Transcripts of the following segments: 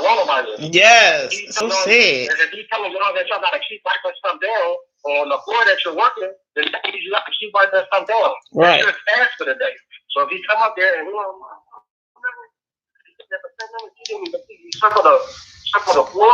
don't want nobody. Yes, so sad. If you tell them that y'all gotta keep writing stuff down on the floor that you're working, then that means you have to keep writing that stuff down. Right. That's your task for the day. So if you come up there and circle the floor.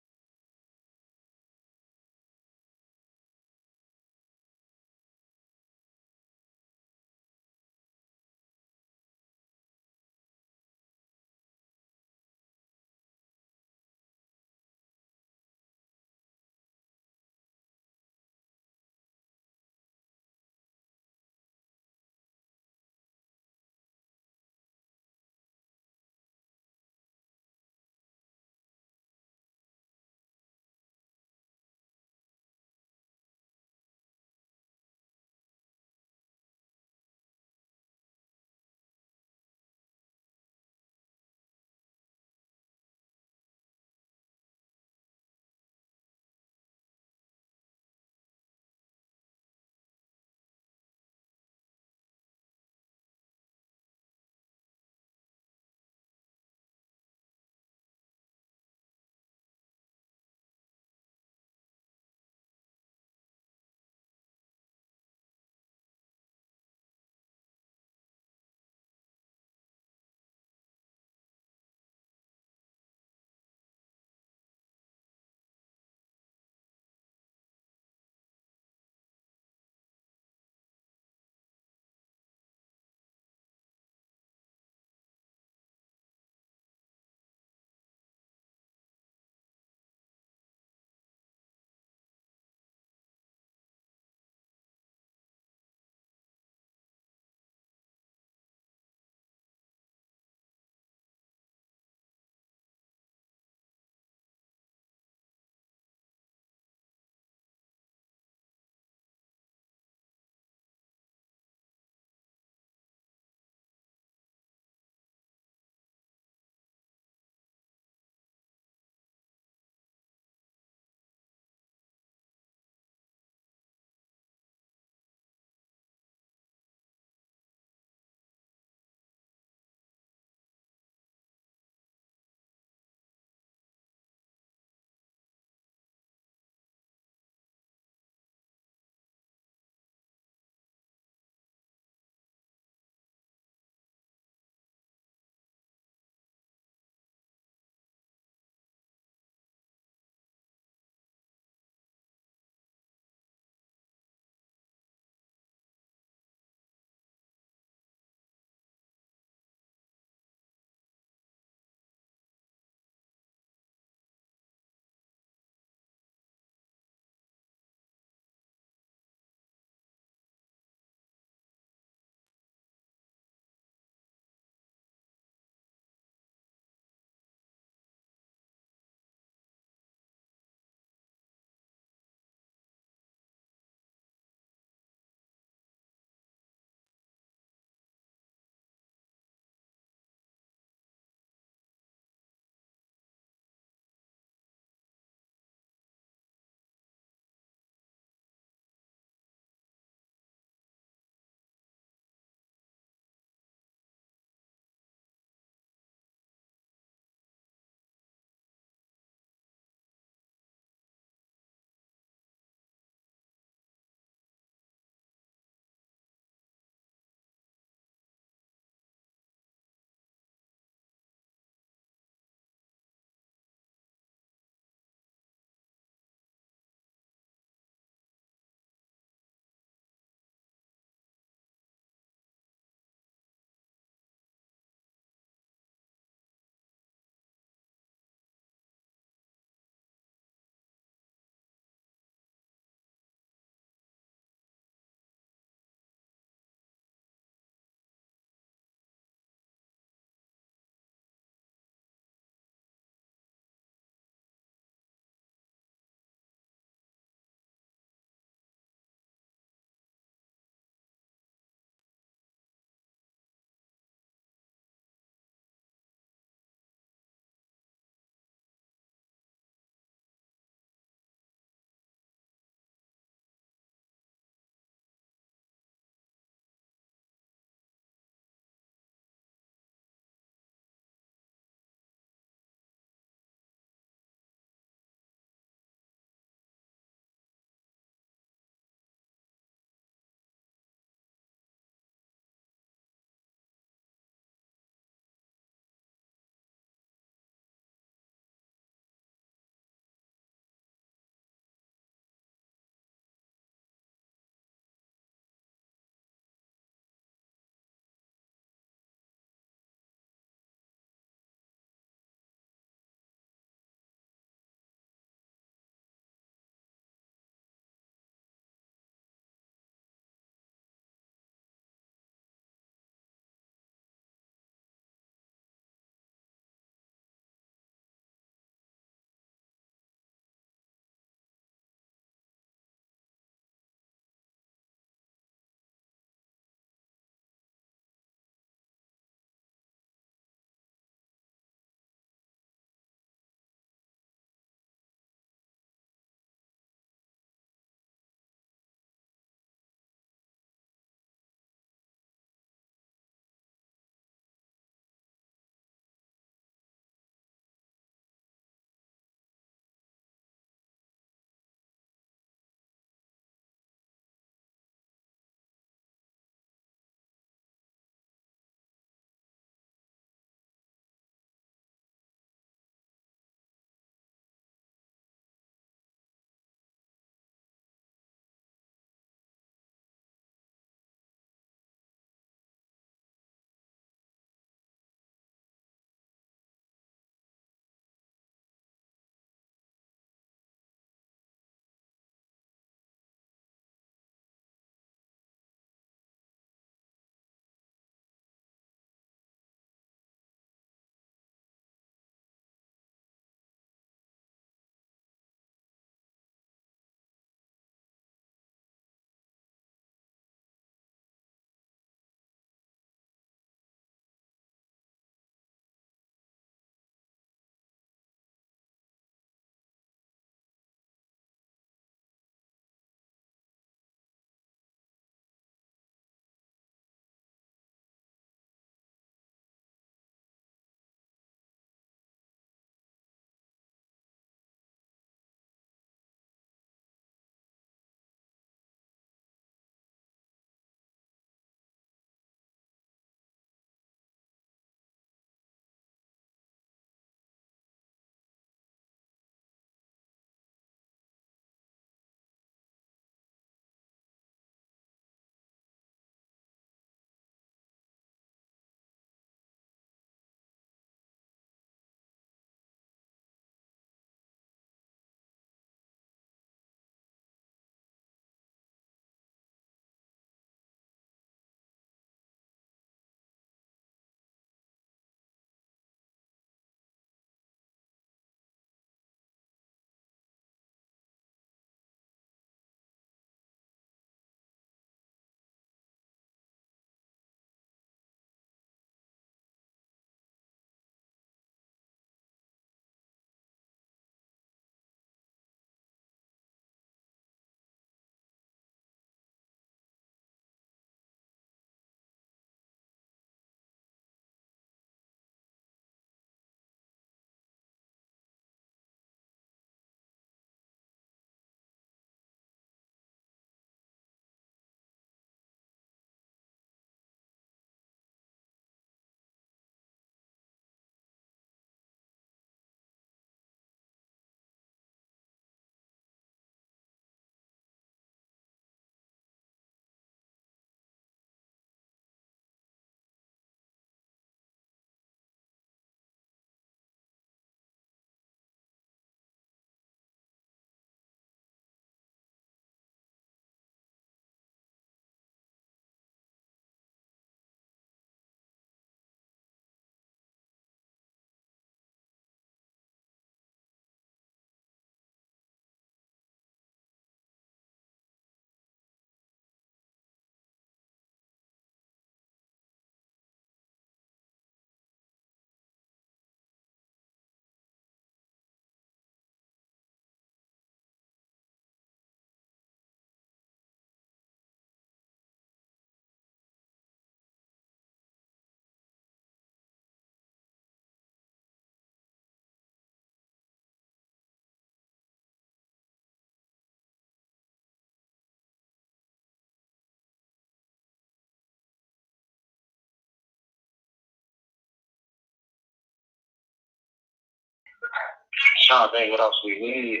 Trying to think what else we need.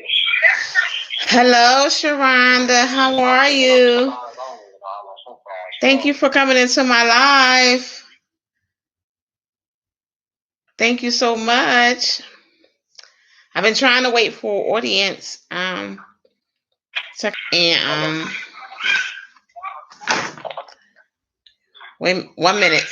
Hello, Sharonda. How are you? Thank you for coming into my live. Thank you so much. I've been trying to wait for audience. Wait 1 minute.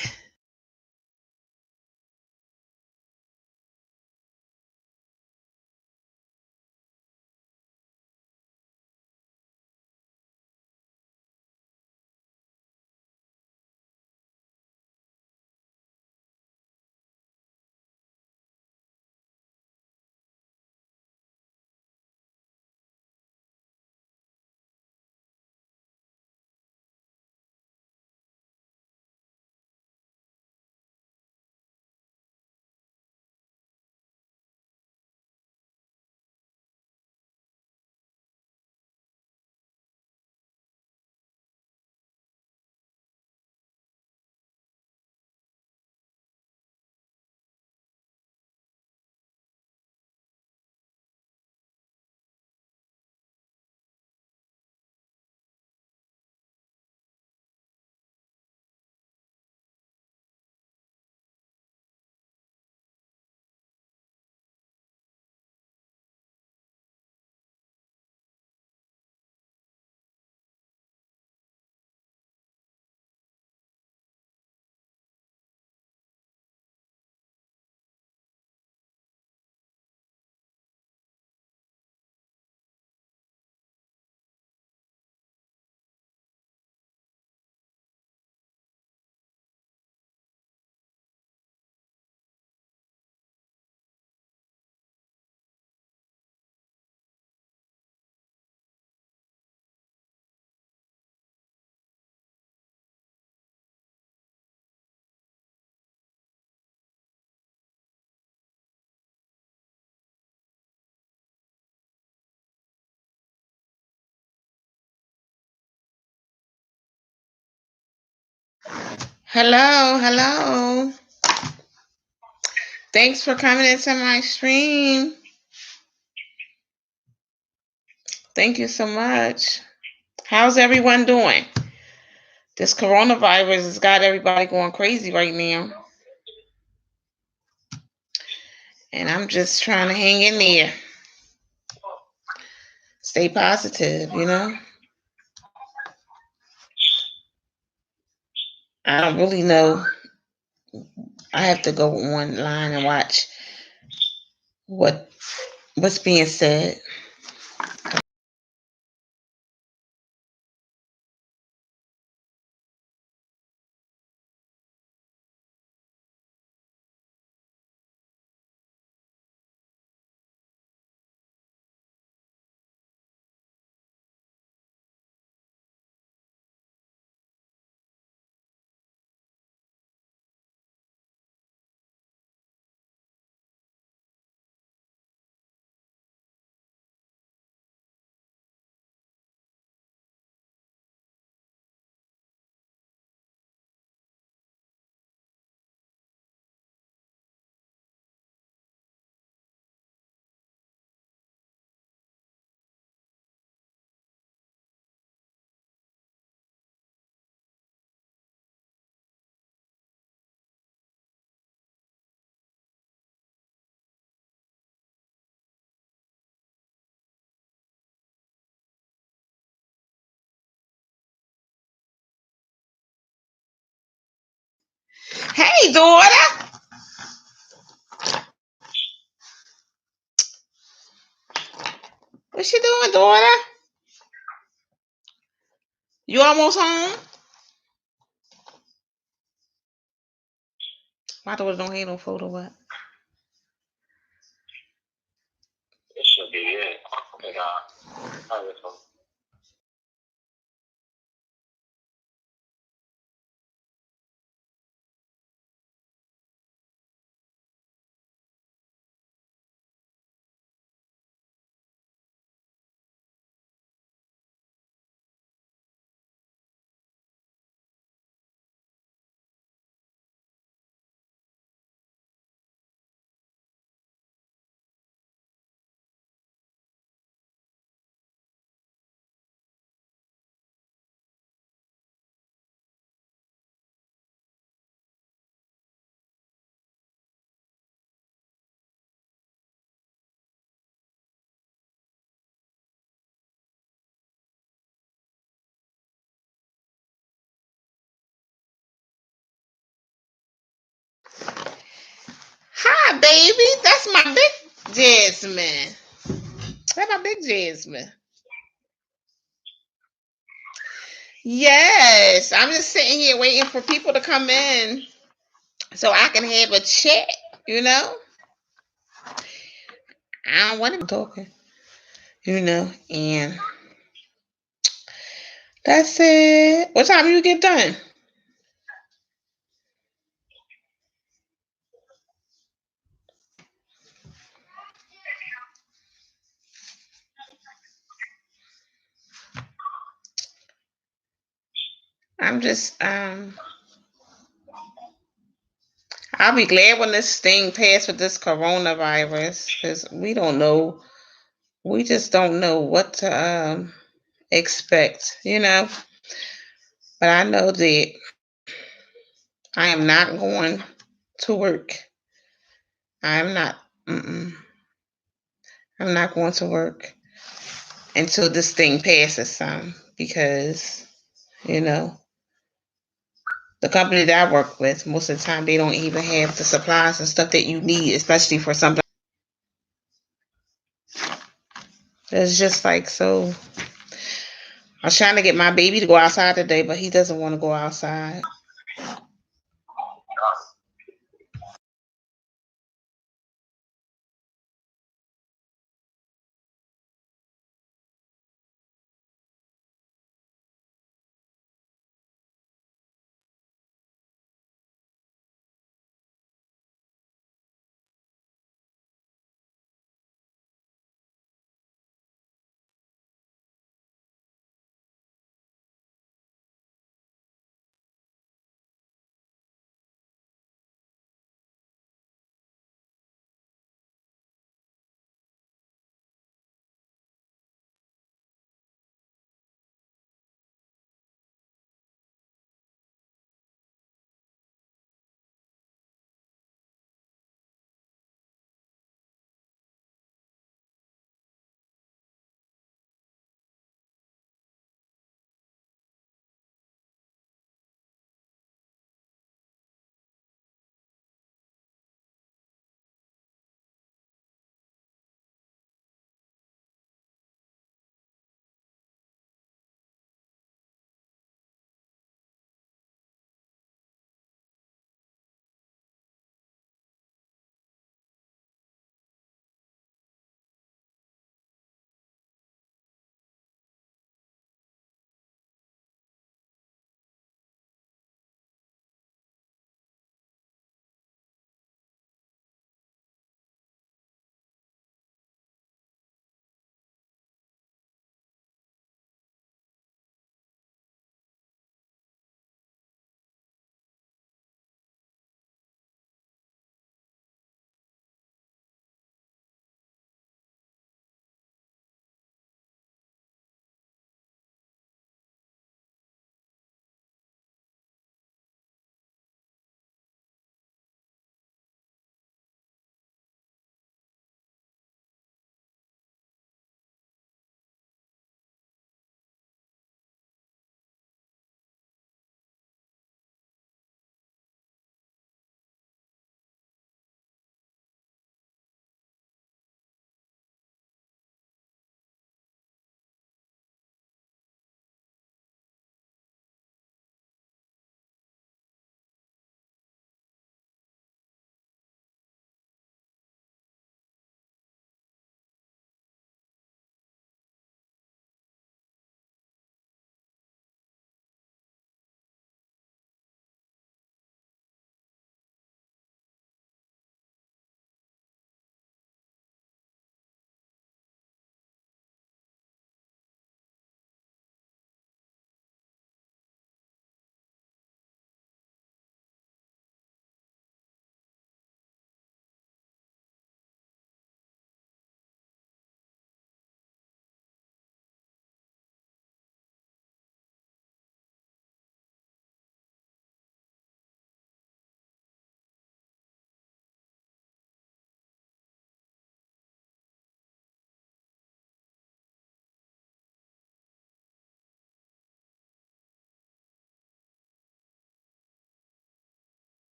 Hello. Thanks for coming into my stream. Thank you so much. How's everyone doing? This coronavirus has got everybody going crazy right now. And I'm just trying to hang in there. Stay positive, I don't really know. I have to go online and watch what's being said. Hey, daughter. What you doing, daughter? You almost home? My daughter don't have no photo what? It should be it. baby. That's my big Jasmine. That's my big Jasmine. Yes, I'm just sitting here waiting for people to come in so I can have a chat. You know, I don't want to be talking. You know, and that's it. What time you get done? I'm just I'll be glad when this thing passed with this coronavirus because we don't know. We just don't know what to expect, you know. But I know that I am not going to work. I'm not. Mm-mm, I'm not going to work until this thing passes. Some because you know the company that I work with, most of the time they don't even have the supplies and stuff that you need, especially for something. It's just like so. I was trying to get my baby to go outside today, but he doesn't want to go outside.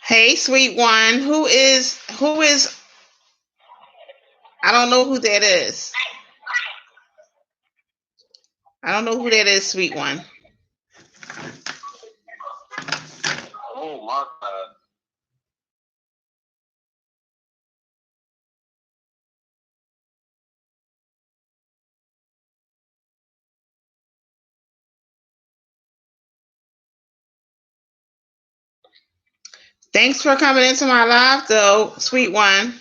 Hey, sweet one. Who is I don't know who that is. I don't know who that is, sweet one. Oh my God. Thanks for coming into my live though, sweet one.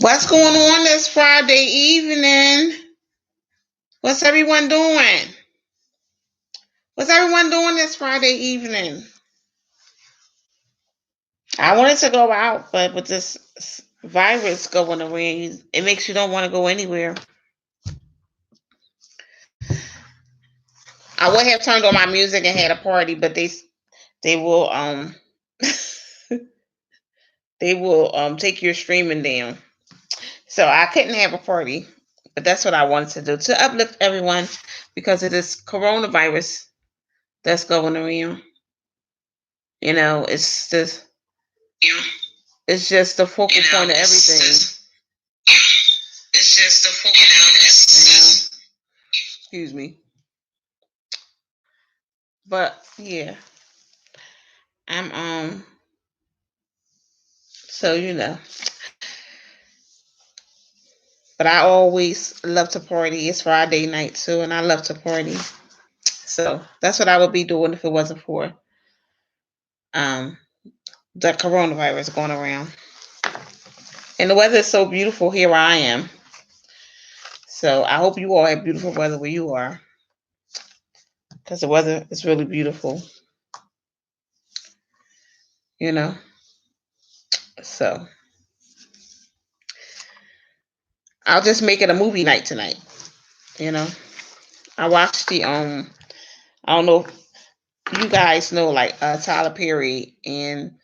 What's going on this Friday evening? What's everyone doing? What's everyone doing this Friday evening? I wanted to go out, but with this virus going around, it makes you don't want to go anywhere. I would have turned on my music and had a party, but they will they will take your streaming down. So I couldn't have a party, but that's what I wanted to do to uplift everyone because of this coronavirus that's going around. You know, it's just the focal point of everything. It's just the focal point of everything. Excuse me, but yeah, I'm so but I always love to party. It's Friday night too, and I love to party. So that's what I would be doing if it wasn't for um the coronavirus going around. And the weather is so beautiful here where I am. So I hope you all have beautiful weather where you are. Because the weather is really beautiful, you know. So I'll just make it a movie night tonight, you know. I watched the I don't know if you guys know like Tyler Perry and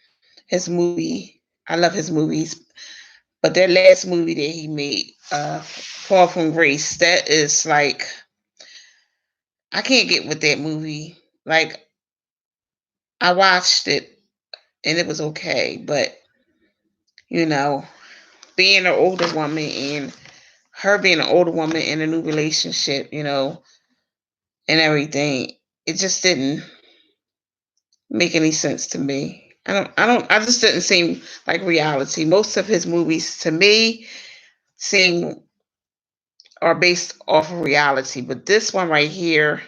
his movie. I love his movies. But that last movie that he made, Fall from Grace, that is like I can't get with that movie. Like I watched it and it was okay, but you know, being an older woman and her being an older woman in a new relationship, and everything, it just didn't make any sense to me. I just didn't seem like reality. Most of his movies to me seem are based off of reality, but this one right here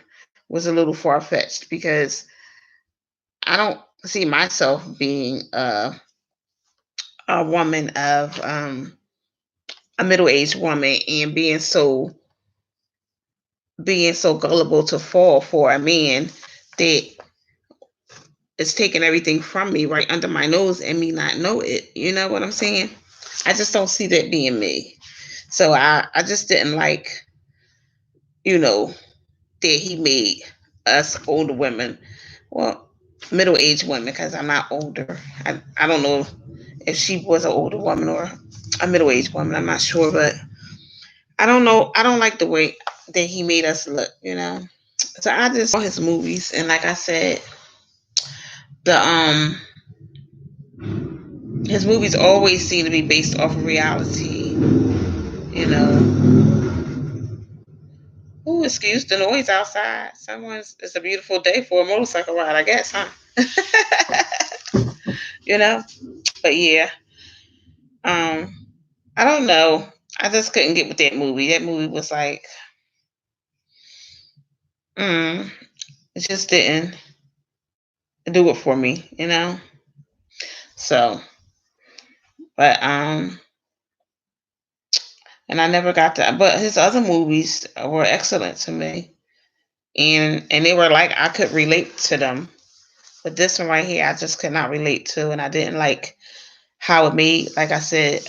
was a little far fetched because I don't see myself being a woman of a middle aged woman and being so gullible to fall for a man that is taking everything from me right under my nose and me not know it. You know what I'm saying? I just don't see that being me. So I just didn't like, you know, that he made us older women, well, middle aged women, because I'm not older. I don't know if she was an older woman or a middle aged woman. I'm not sure, but I don't know. I don't like the way that he made us look. So I just saw his movies, and like I said, the his movies always seem to be based off of reality. You know. Ooh, excuse the noise outside. It's a beautiful day for a motorcycle ride, I guess, huh? you know. But yeah, um, I don't know. I just couldn't get with that movie. That movie was like, it just didn't do it for me. So, but and I never got to. But his other movies were excellent to me, and they were like I could relate to them. But this one right here, I just could not relate to, and I didn't like how it made, like I said,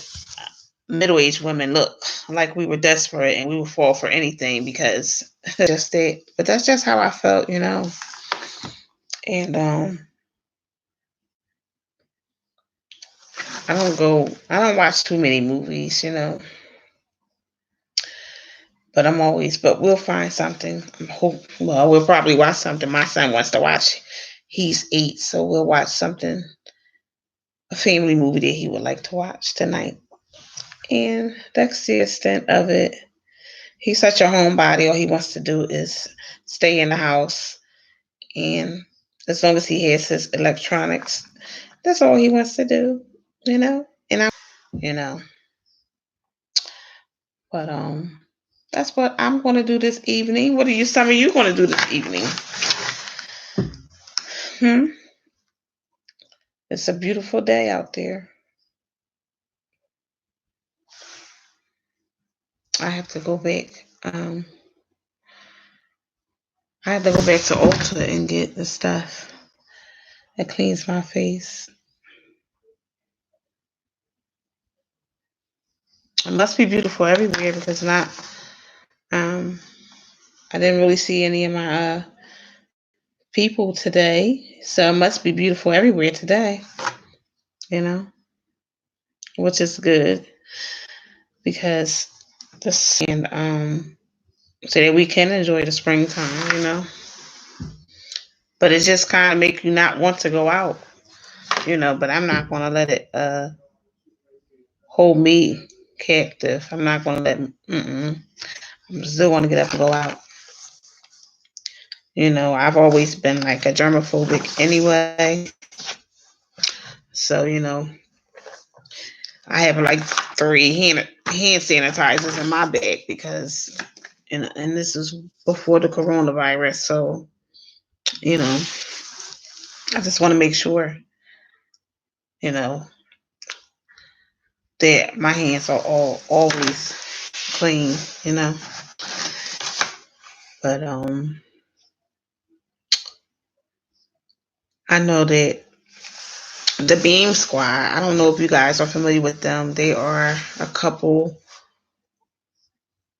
middle-aged women look like we were desperate and we would fall for anything because just it. But that's just how I felt, you know. And I don't watch too many movies, you know. But we'll find something. Well, we'll probably watch something my son wants to watch. He's 8, so we'll watch something, a family movie that he would like to watch tonight. And that's the extent of it. He's such a homebody. All he wants to do is stay in the house, and as long as he has his electronics, that's all he wants to do, you know. And you know, but that's what I'm going to do this evening. What are you? Some of you going to do this evening? Hmm. It's a beautiful day out there. I have to go back. I have to go back to Ulta and get the stuff that cleans my face. It must be beautiful everywhere because not. Um, I didn't really see any of my people today, so it must be beautiful everywhere today. You know, which is good because and so that we can enjoy the springtime. You know, but it just kind of make you not want to go out. You know, but I'm not gonna let it hold me captive. I'm not gonna let. I'm still want to get up and go out. You know, I've always been like a germophobic anyway. So, you know, I have like 3 hand sanitizers in my bag because, and this is before the coronavirus. So, you know, I just want to make sure, you know, that my hands are all always clean, you know. But I know that the Beam Squad, I don't know if you guys are familiar with them. They are a couple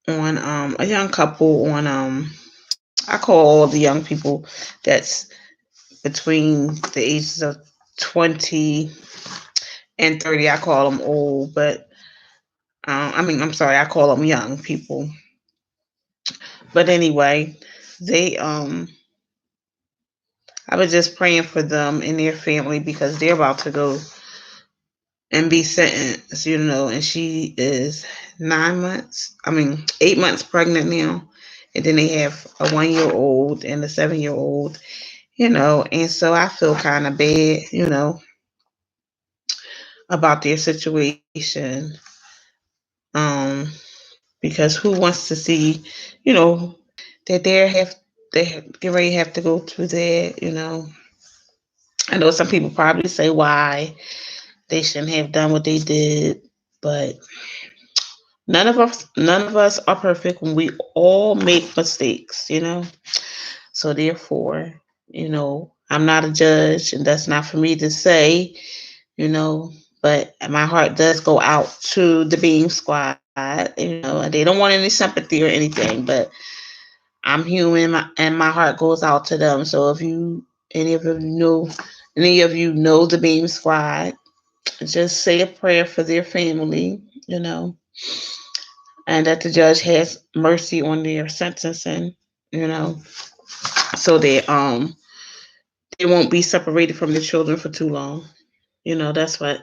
on a young couple on I call all the young people that's between the ages of 20 and 30. I call them old, but I'm sorry, I call them young people. But anyway, they I was just praying for them and their family because they're about to go and be sentenced, you know, and she is 8 months pregnant now. And then they have a 1 year old and a 7 year old, you know, and so I feel kind of bad, you know, about their situation. Um, because who wants to see, you know, that they get ready to have to go through that, you know. I know some people probably say why they shouldn't have done what they did, but none of us are perfect when we all make mistakes, you know. So therefore, you know, I'm not a judge and that's not for me to say, you know, but my heart does go out to the Beam Squad, you know, and they don't want any sympathy or anything, but I'm human and my heart goes out to them. So if you, any of you know, any of you know the Beam Squad, just say a prayer for their family, you know, and that the judge has mercy on their sentencing, you know, so that they won't be separated from their children for too long. You know, that's what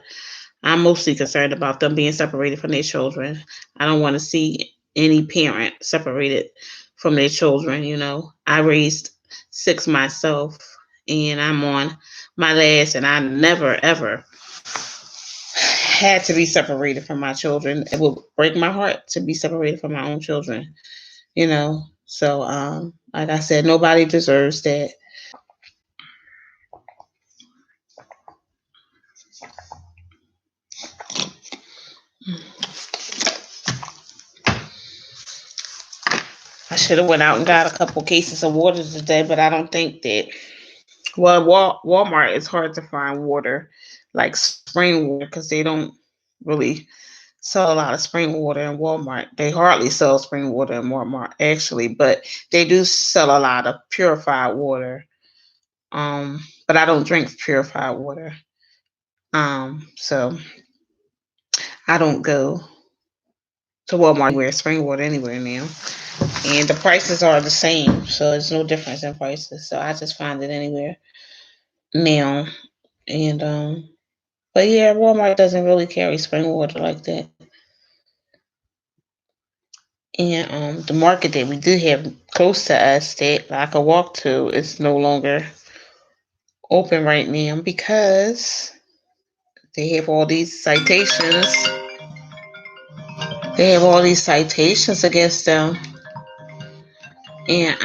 I'm mostly concerned about, them being separated from their children. I don't want to see any parent separated from their children. You know, I raised 6 myself and I'm on my last, and I never ever had to be separated from my children. It would break my heart to be separated from my own children, you know. So, like I said, nobody deserves that. should have went out and got a couple cases of water today, but I don't think that. Well, Walmart is hard to find water, like spring water, because they don't really sell a lot of spring water in Walmart. They hardly sell spring water in Walmart actually, but they do sell a lot of purified water. But I don't drink purified water. So I don't go to Walmart anywhere, spring water anywhere now. And the prices are the same, so there's no difference in prices. So I just find it anywhere now. And but yeah, Walmart doesn't really carry spring water like that. And the market that we do have close to us that I could walk to is no longer open right now because they have all these citations. They have all these citations against them, and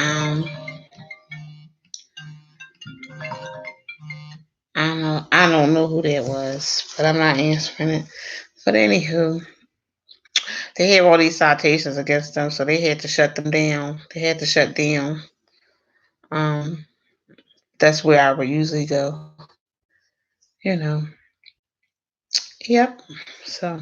I don't know who that was, but I'm not answering it. But anywho, they have all these citations against them, so they had to shut them down. They had to shut down. Um, that's where I would usually go. You know. Yep. So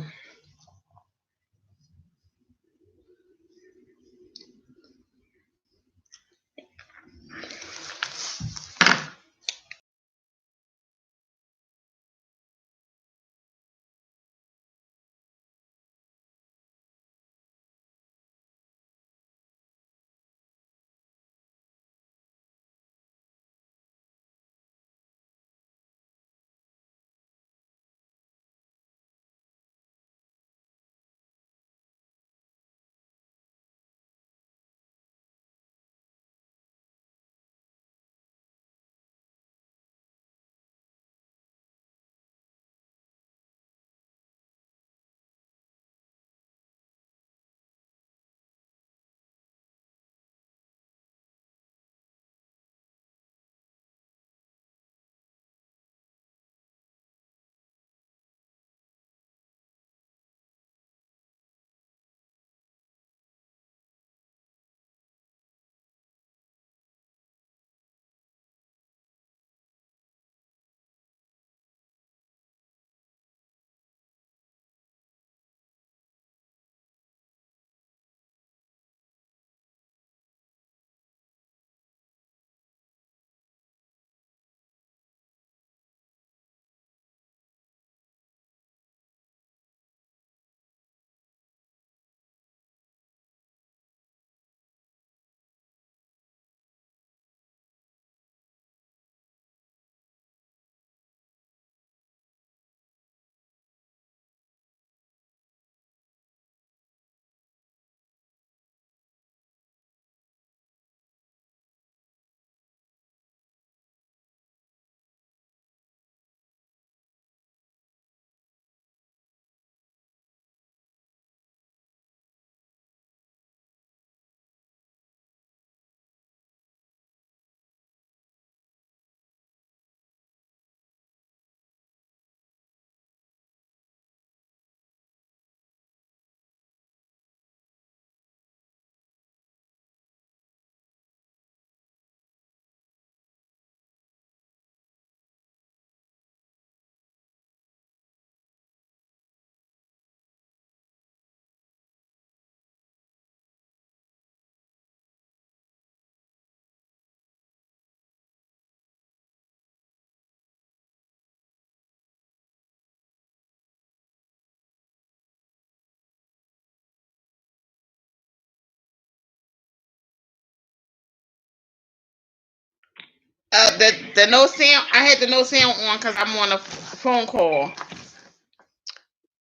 the no sound. I had the no sound on because I'm on a phone call.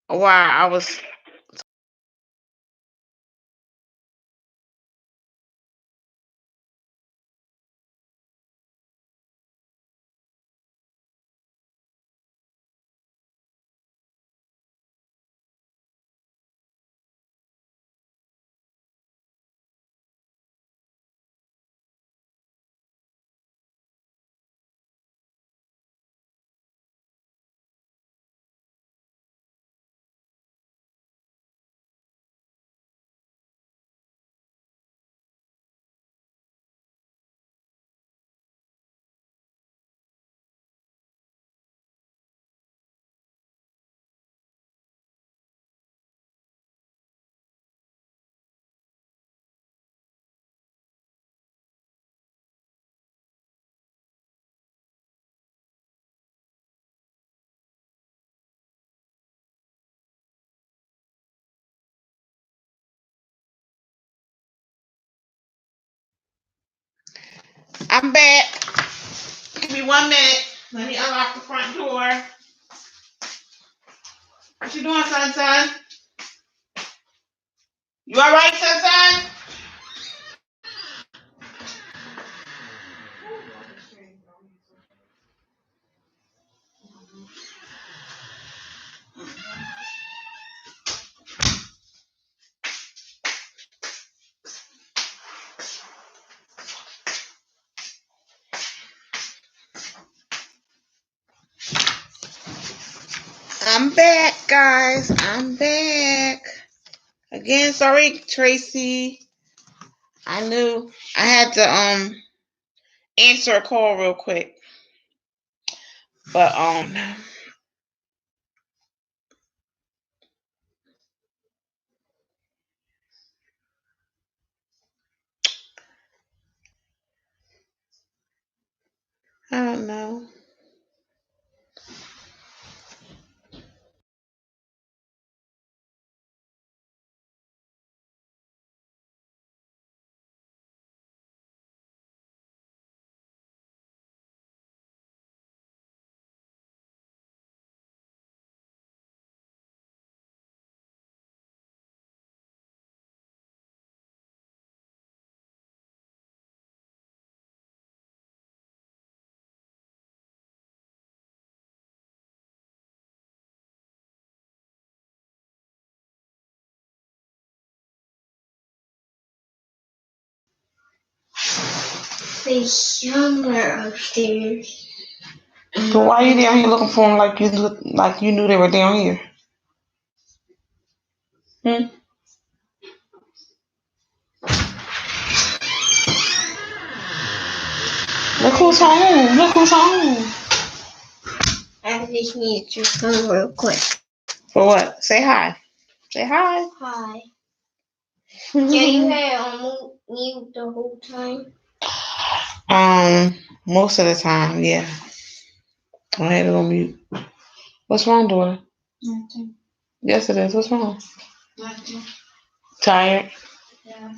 While I was I'm back. Give me 1 minute. Let me unlock the front door. What you doing, son? You all right, son? I'm back, guys. I'm back. Again, sorry, Tracy. I knew I had to answer a call real quick. But I don't know. They somewhere upstairs. So why are you down here looking for them like you knew they were down here? Look who's home. Look who's home. I just need to come real quick. For what? Say hi. Say hi. Hi. Yeah, you had on mute the whole time? Most of the time, yeah. I had it on mute. What's wrong, daughter? Nothing. Yes, it is. What's wrong? Nothing. Tired? Yeah.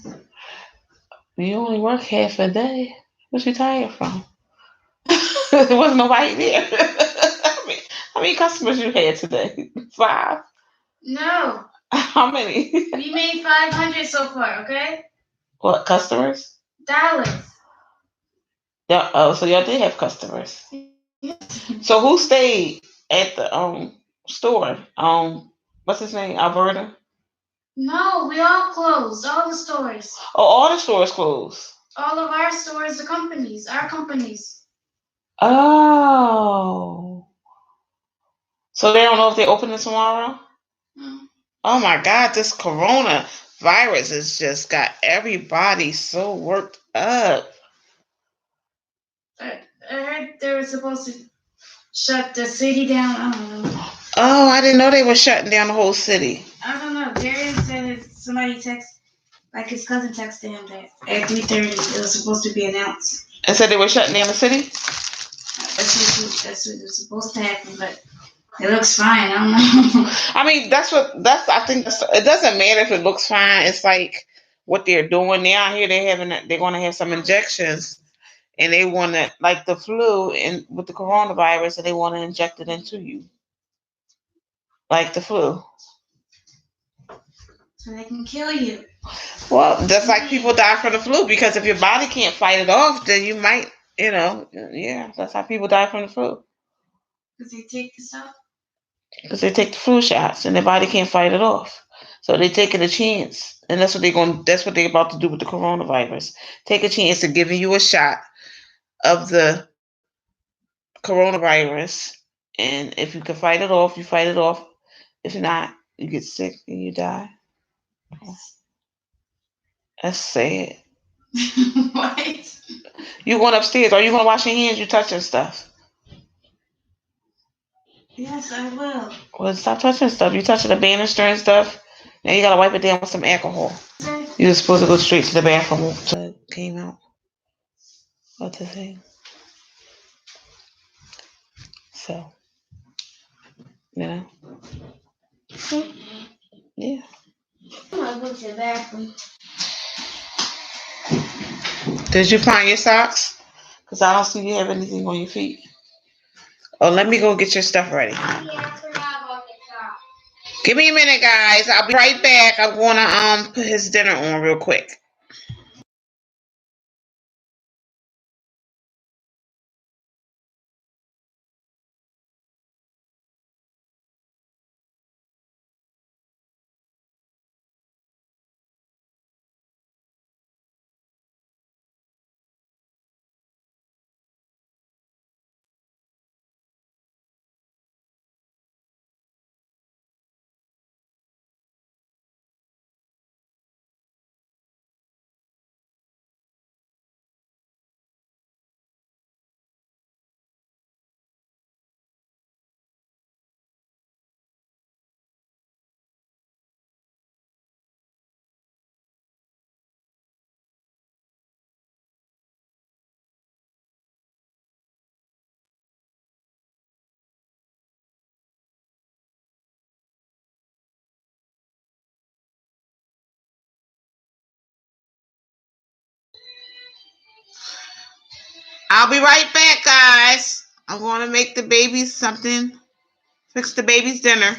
You only work half a day. What you tired from? There wasn't nobody there. How many customers you had today? 5? No. How many? We made 500 so far, okay? What, customers? Dollars. Yeah, oh, so y'all did have customers. So who stayed at the store? What's his name? Alberta? No, we all closed. All the stores. Oh, all the stores closed. All of our stores, the companies, our companies. Oh. So they don't know if they're opening tomorrow? Oh my God, this coronavirus has just got everybody so worked up. I heard they were supposed to shut the city down. I don't know. Oh, I didn't know they were shutting down the whole city. I don't know. Darian said somebody like his cousin texted him that at 3:30 it was supposed to be announced. And said they were shutting down the city? That's what was supposed to happen, but it looks fine. I don't know. I mean, I think it doesn't matter if it looks fine. It's like what they're doing now. Here they're going to have some injections, and they want to, like the flu and with the coronavirus, and they want to inject it into you, like the flu. So they can kill you. Well, just like people die from the flu, because if your body can't fight it off, then you might, yeah, that's how people die from the flu. Because they take the stuff? Because they take the flu shots and their body can't fight it off. So they taking a chance. And that's what they're about to do with the coronavirus. Take a chance of giving you a shot of the coronavirus. And if you can fight it off, you fight it off. If not, you get sick and you die. That's sad. What? You going upstairs? Are you going to wash your hands? You touching stuff? Yes, I will. Well, stop touching stuff. You touching the banister and stuff. Now you gotta wipe it down with some alcohol. You're supposed to go straight to the bathroom. Came out. What's the thing? So, yeah. I'm gonna go to the bathroom. Did you find your socks? Because I don't see you have anything on your feet. Oh, let me go get your stuff ready. Yeah, I forgot about the top. Give me a minute, guys. I'll be right back. I'm gonna put his dinner on real quick. I'll be right back, guys. I'm gonna make the babies something. Fix the babies' dinner.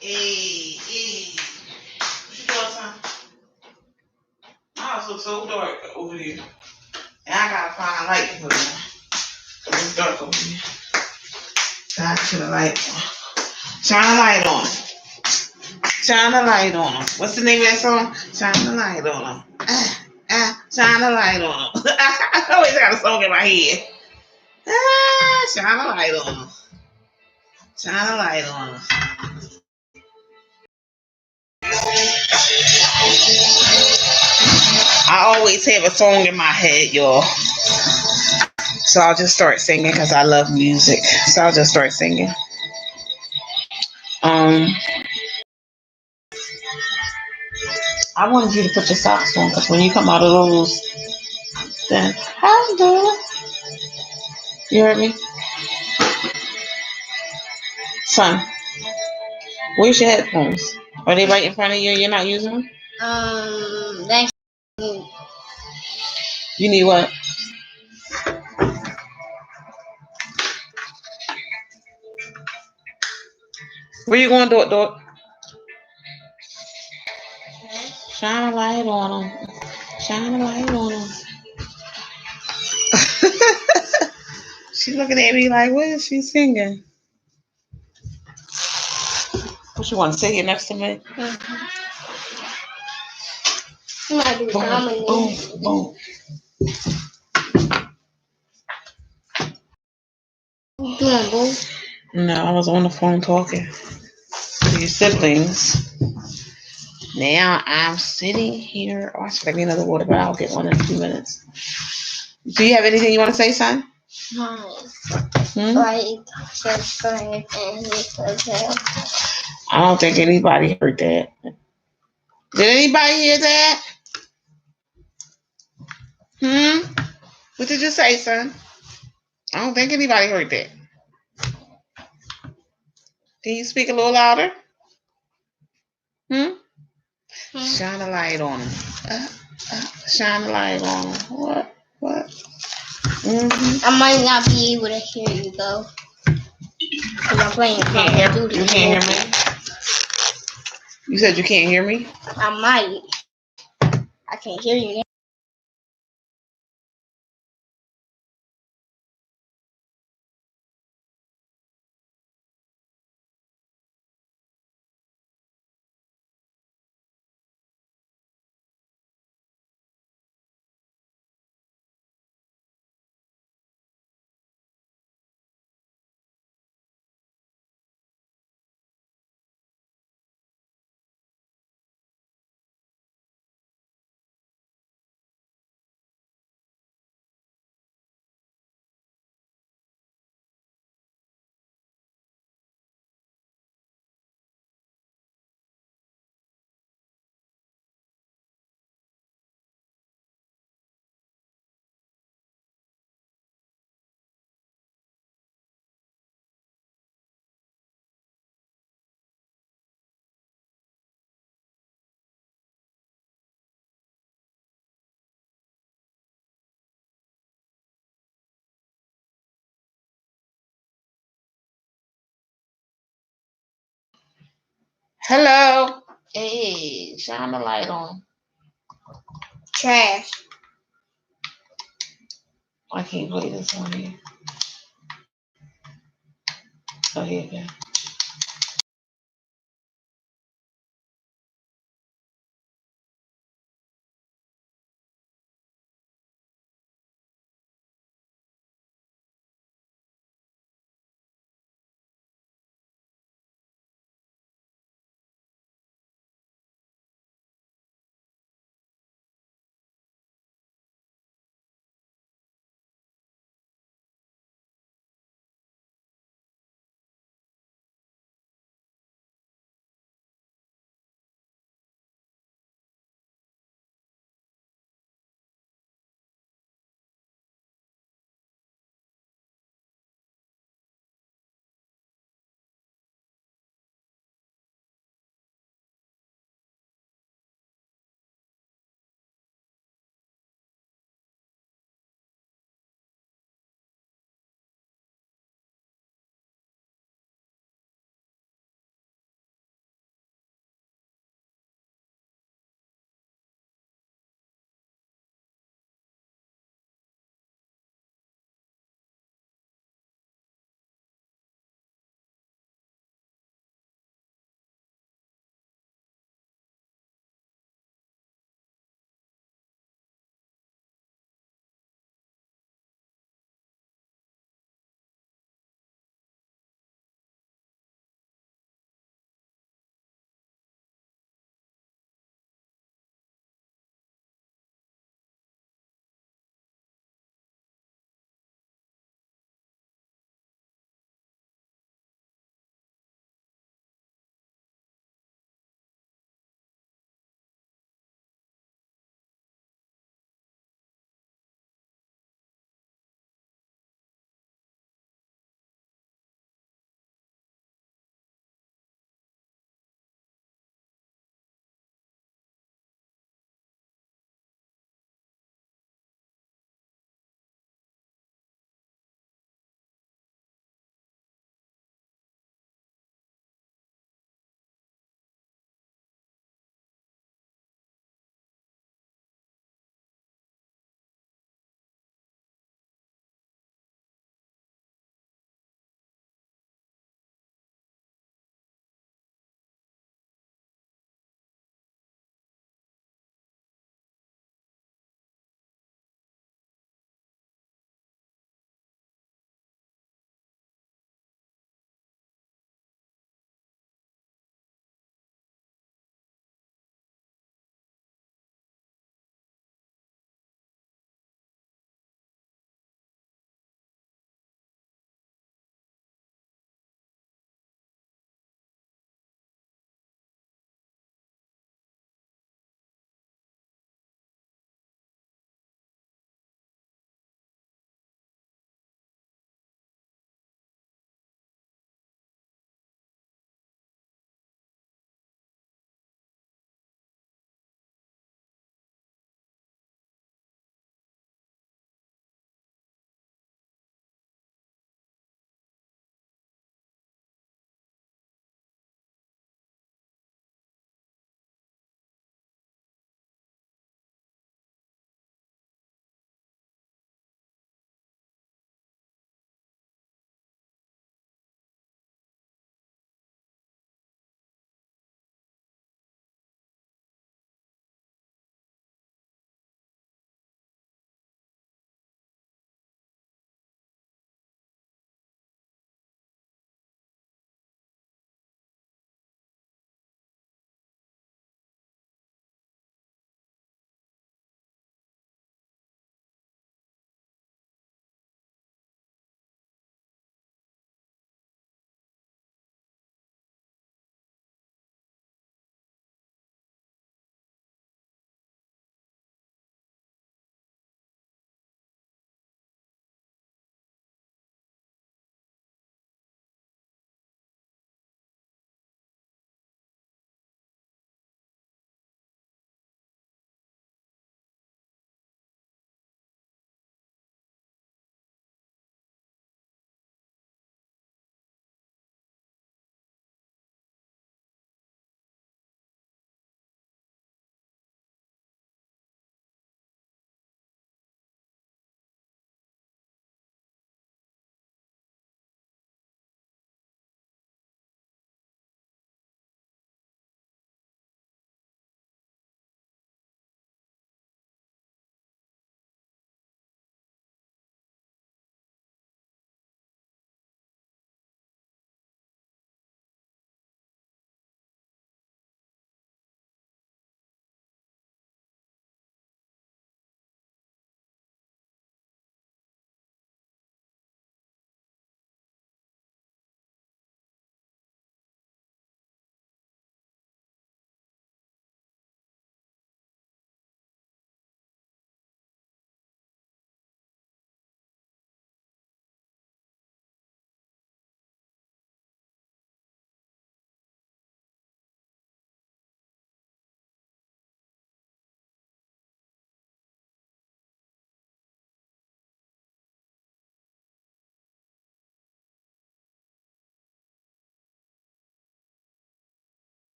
Hey, hey. What you doing, son? My house looks so dark over here. And I gotta find a light to put on. It's dark over here. Gotta put a light on. Shine a light on. Shine a light on them. What's the name of that song? Shine a light on them. Shine a light on them. I always got a song in my head. Shine a light on them. Shine a light on them. I always have a song in my head, y'all. So I'll just start singing because I love music. So I'll just start singing. I wanted you to put your socks on because when you come out of those, then how do you heard me, son? Where's your headphones? Are they right in front of you? You're not using them. Thank You need what? Where you going, Dork? Shine a light on them. Shine a light on them. She's looking at me like, what is she singing? What you want to sit here next to me? you might do comedy. Boom, boom. What you doing, boo? No, I was on the phone talking to your siblings. Now I'm sitting here. Oh, I should get me another water, but I'll get one in a few minutes. Do you have anything you want to say, son? Like, subscribe and hit I don't think anybody heard that. Did anybody hear that? What did you say, son? I don't think anybody heard that. Can you speak a little louder? Shine a light on them. Shine a light on them. What? I might not be able to hear you though. Because I'm playing Call of Duty. You can't hear me? You said you can't hear me? I might. I can't hear you now. Hello. Hey, shine the light on. Trash. I can't play this one here. Oh, here you go.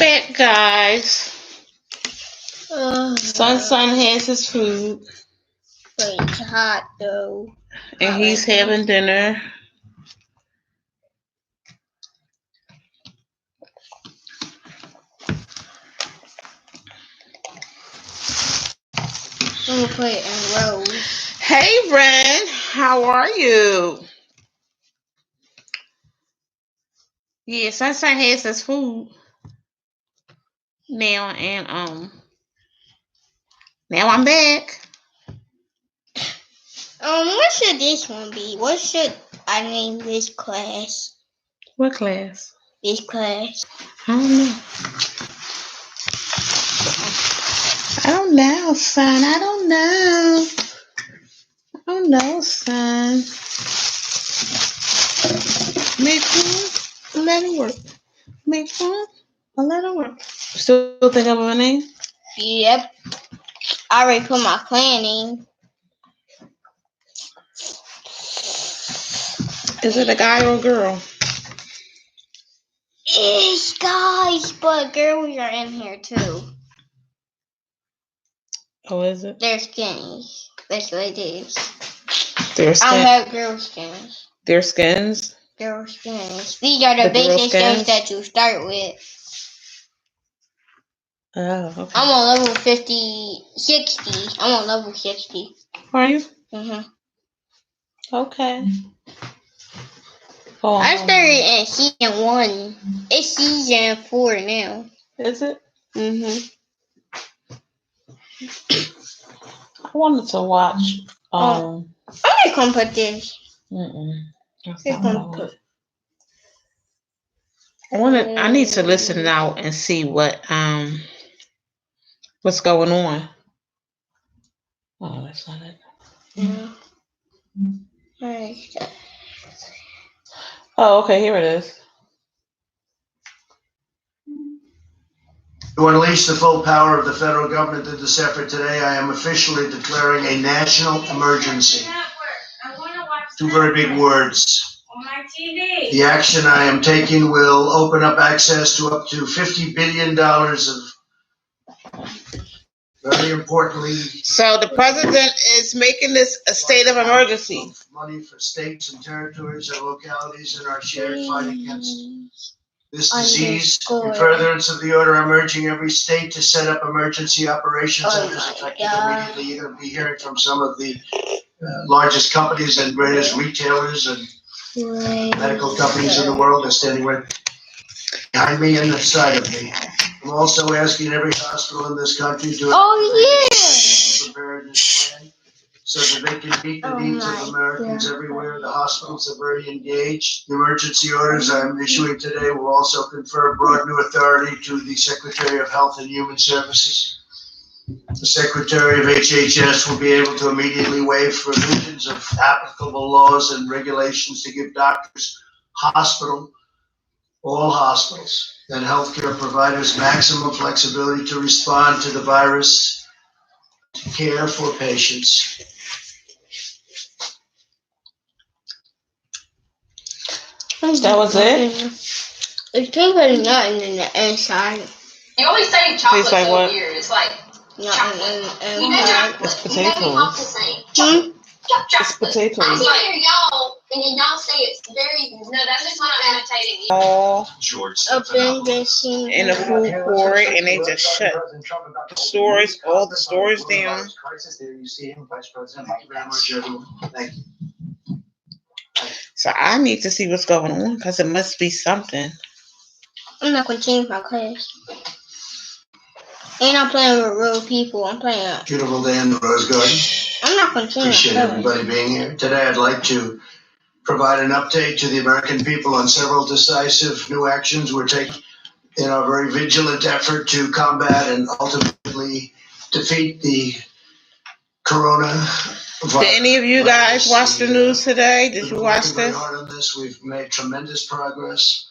back, guys. Son has his food. But it's hot though. And he's having dinner. I'm gonna put it in rows. Hey, Ren. How are you? Yeah, Sunshine has his food now, and now I'm back. What should this one be? What should I name this class? What class? This class. I don't know. I don't know, son. I don't know. I don't know, son. Make fun. Let it work. Make fun. Let it work. Still think of a name? Yep. I already put my clan name. Is it a guy or a girl? It's guys, but girls are in here too. Oh, is it? They're skinny. That's what it is. Their I skin. don't have girl skins. Their skins. Girl skins. These are the basic skins that you start with. Oh, okay. I'm on level 60. I'm on level 60. Are you? Mhm. Okay. Oh, I started in season 1. It's season 4 now. is it? Mhm. I wanted to watch. I'm gonna put this. That's not what I want. I need to listen out and see what's going on. Oh, that's not it. Yeah. Alright. Oh, okay, here it is. To unleash the full power of the federal government in this effort today, I am officially declaring a national emergency. Two very big words. The action I am taking will open up access to up to $50 billion of, very importantly, So the president is making this a state of emergency. Money for states and territories and localities in our shared fight against this disease. In furtherance of the order, I'm urging every state to set up emergency operations centers effective immediately. You're going to be hearing from some of the largest companies and greatest retailers and medical companies in the world. They're standing right behind me and the side of me. I'm also asking every hospital in this country to preparedness plan so that they can meet the needs of Americans everywhere. The hospitals are very engaged. The emergency orders I'm issuing today will also confer broad new authority to the Secretary of Health and Human Services. The Secretary of HHS will be able to immediately waive provisions of applicable laws and regulations to give doctors, all hospitals, and healthcare providers maximum flexibility to respond to the virus, to care for patients. That was it? It's too nothing in the inside. You always say chocolate like so what? weird. It's like Nothing in the inside. It's potatoes. It's potatoes. I hear y'all, and then y'all say it's very. No, that's just not imitating you. In the food court, and they just shut stores, all the stores down. Thank you very much, everyone. Thank you. So I need to see what's going on because it must be something. I'm not gonna change my class. And I'm playing with real people. I'm playing. Beautiful day in the Rose Garden. I'm not gonna change Appreciate my class. everybody being here. Today I'd like to provide an update to the American people on several decisive new actions we're taking in our very vigilant effort to combat and ultimately defeat the coronavirus. Did any of you guys watch the news today? Did you watch Very this? hard on this. We've made tremendous progress.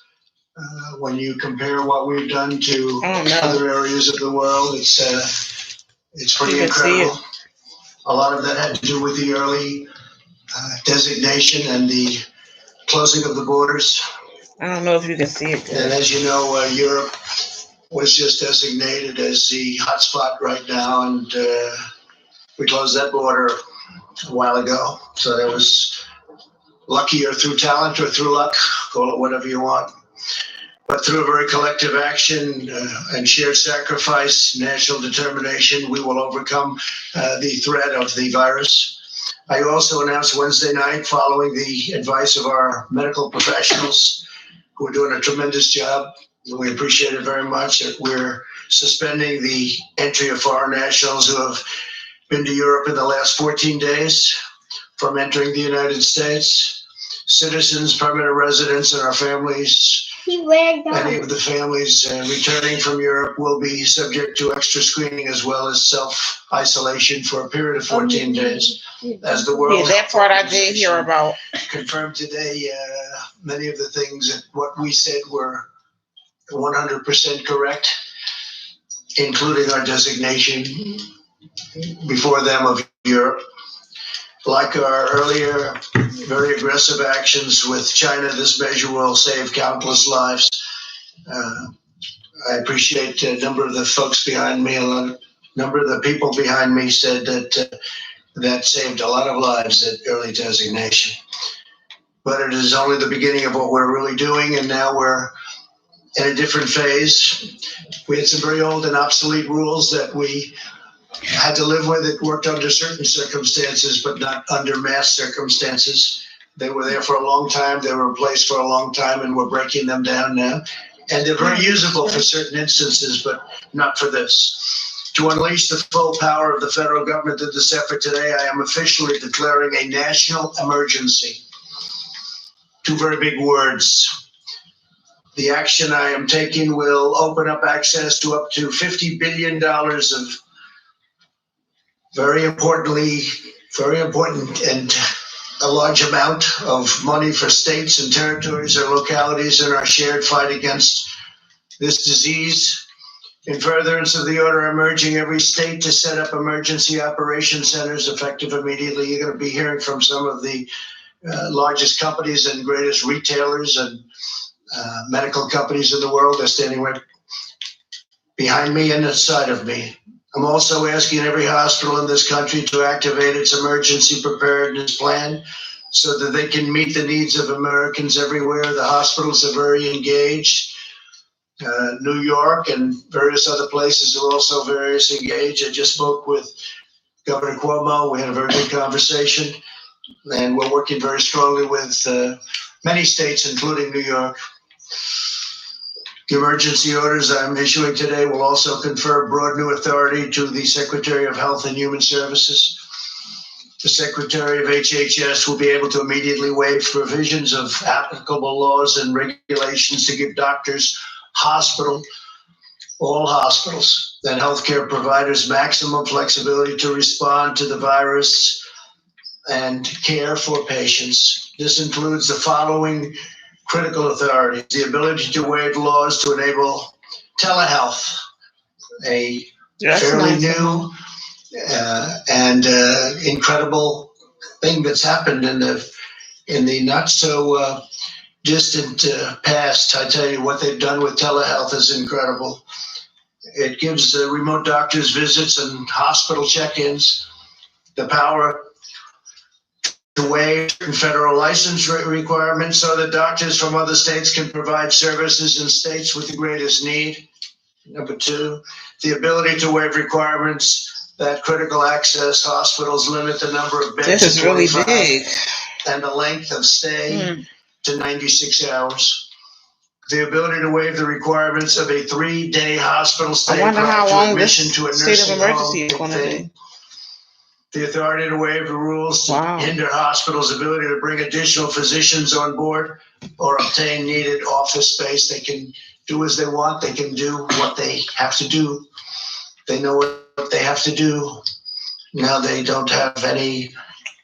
When you compare what we've done to other areas of the world, it's pretty incredible. A lot of that had to do with the early designation and the closing of the borders. I don't know if you can see it. And as you know, Europe was just designated as the hotspot right now, and we closed that border a while ago. So that was lucky, or through talent, or through luck, call it whatever you want. But through a very collective action and shared sacrifice, national determination, we will overcome the threat of the virus. I also announced Wednesday night, following the advice of our medical professionals, who are doing a tremendous job, and we appreciate it very much, that we're suspending the entry of foreign nationals who have been to Europe in the last 14 days from entering the United States. Citizens, permanent residents, and our families, any of the families returning from Europe, will be subject to extra screening as well as self-isolation for a period of 14 days. As the World that part I did hear about. Confirmed today, many of the things that what we said were 100% correct, including our designation before them of Europe. Like our earlier very aggressive actions with China, this measure will save countless lives. I appreciate a number of the folks behind me, a number of the people behind me said that that saved a lot of lives, that early designation. But it is only the beginning of what we're really doing, and now we're in a different phase. We had some very old and obsolete rules that we had to live with. It worked under certain circumstances, but not under mass circumstances. They were there for a long time. They were in place for a long time, and we're breaking them down now. And they're very usable for certain instances, but not for this. To unleash the full power of the federal government in this effort today, I am officially declaring a national emergency. Two very big words. The action I am taking will open up access to up to $50 billion of very important and a large amount of money for states and territories or localities in our shared fight against this disease. In furtherance of the order, I'm urging every state to set up emergency operation centers effective immediately. You're going to be hearing from some of the largest companies and greatest retailers and medical companies in the world. They're standing right behind me and aside of me. I'm also asking every hospital in this country to activate its emergency preparedness plan so that they can meet the needs of Americans everywhere. The hospitals are very engaged. New York and various other places are also very engaged. I just spoke with Governor Cuomo. We had a very good conversation, and we're working very strongly with many states, including New York. The emergency orders I'm issuing today will also confer broad new authority to the Secretary of Health and Human Services. The Secretary of HHS will be able to immediately waive provisions of applicable laws and regulations to give doctors, all hospitals, and healthcare providers maximum flexibility to respond to the virus and care for patients. This includes the following critical authorities: the ability to waive laws to enable telehealth, a fairly new and incredible thing that's happened in the not so distant past. I tell you, what they've done with telehealth is incredible. It gives remote doctors visits and hospital check-ins the power to waive federal license requirements so that doctors from other states can provide services in states with the greatest need. Number two, the ability to waive requirements that critical access hospitals limit the number of beds. This is really big. And the length of stay to 96 hours. The ability to waive the requirements of a 3-day hospital stay. I wonder how long this to a state of emergency home is going to be. The authority to waive the rules to hinder hospitals' ability to bring additional physicians on board or obtain needed office space. They can do as they want. They can do what they have to do. They know what they have to do. Now they don't have any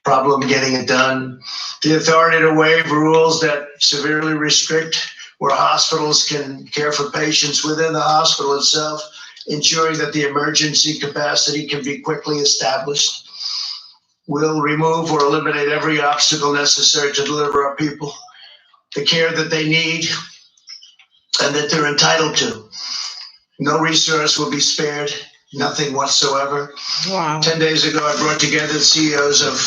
problem getting it done. The authority to waive rules that severely restrict where hospitals can care for patients within the hospital itself, ensuring that the emergency capacity can be quickly established. Will remove or eliminate every obstacle necessary to deliver our people the care that they need and that they're entitled to. No resource will be spared, nothing whatsoever. Wow. 10 days ago, I brought together the CEOs of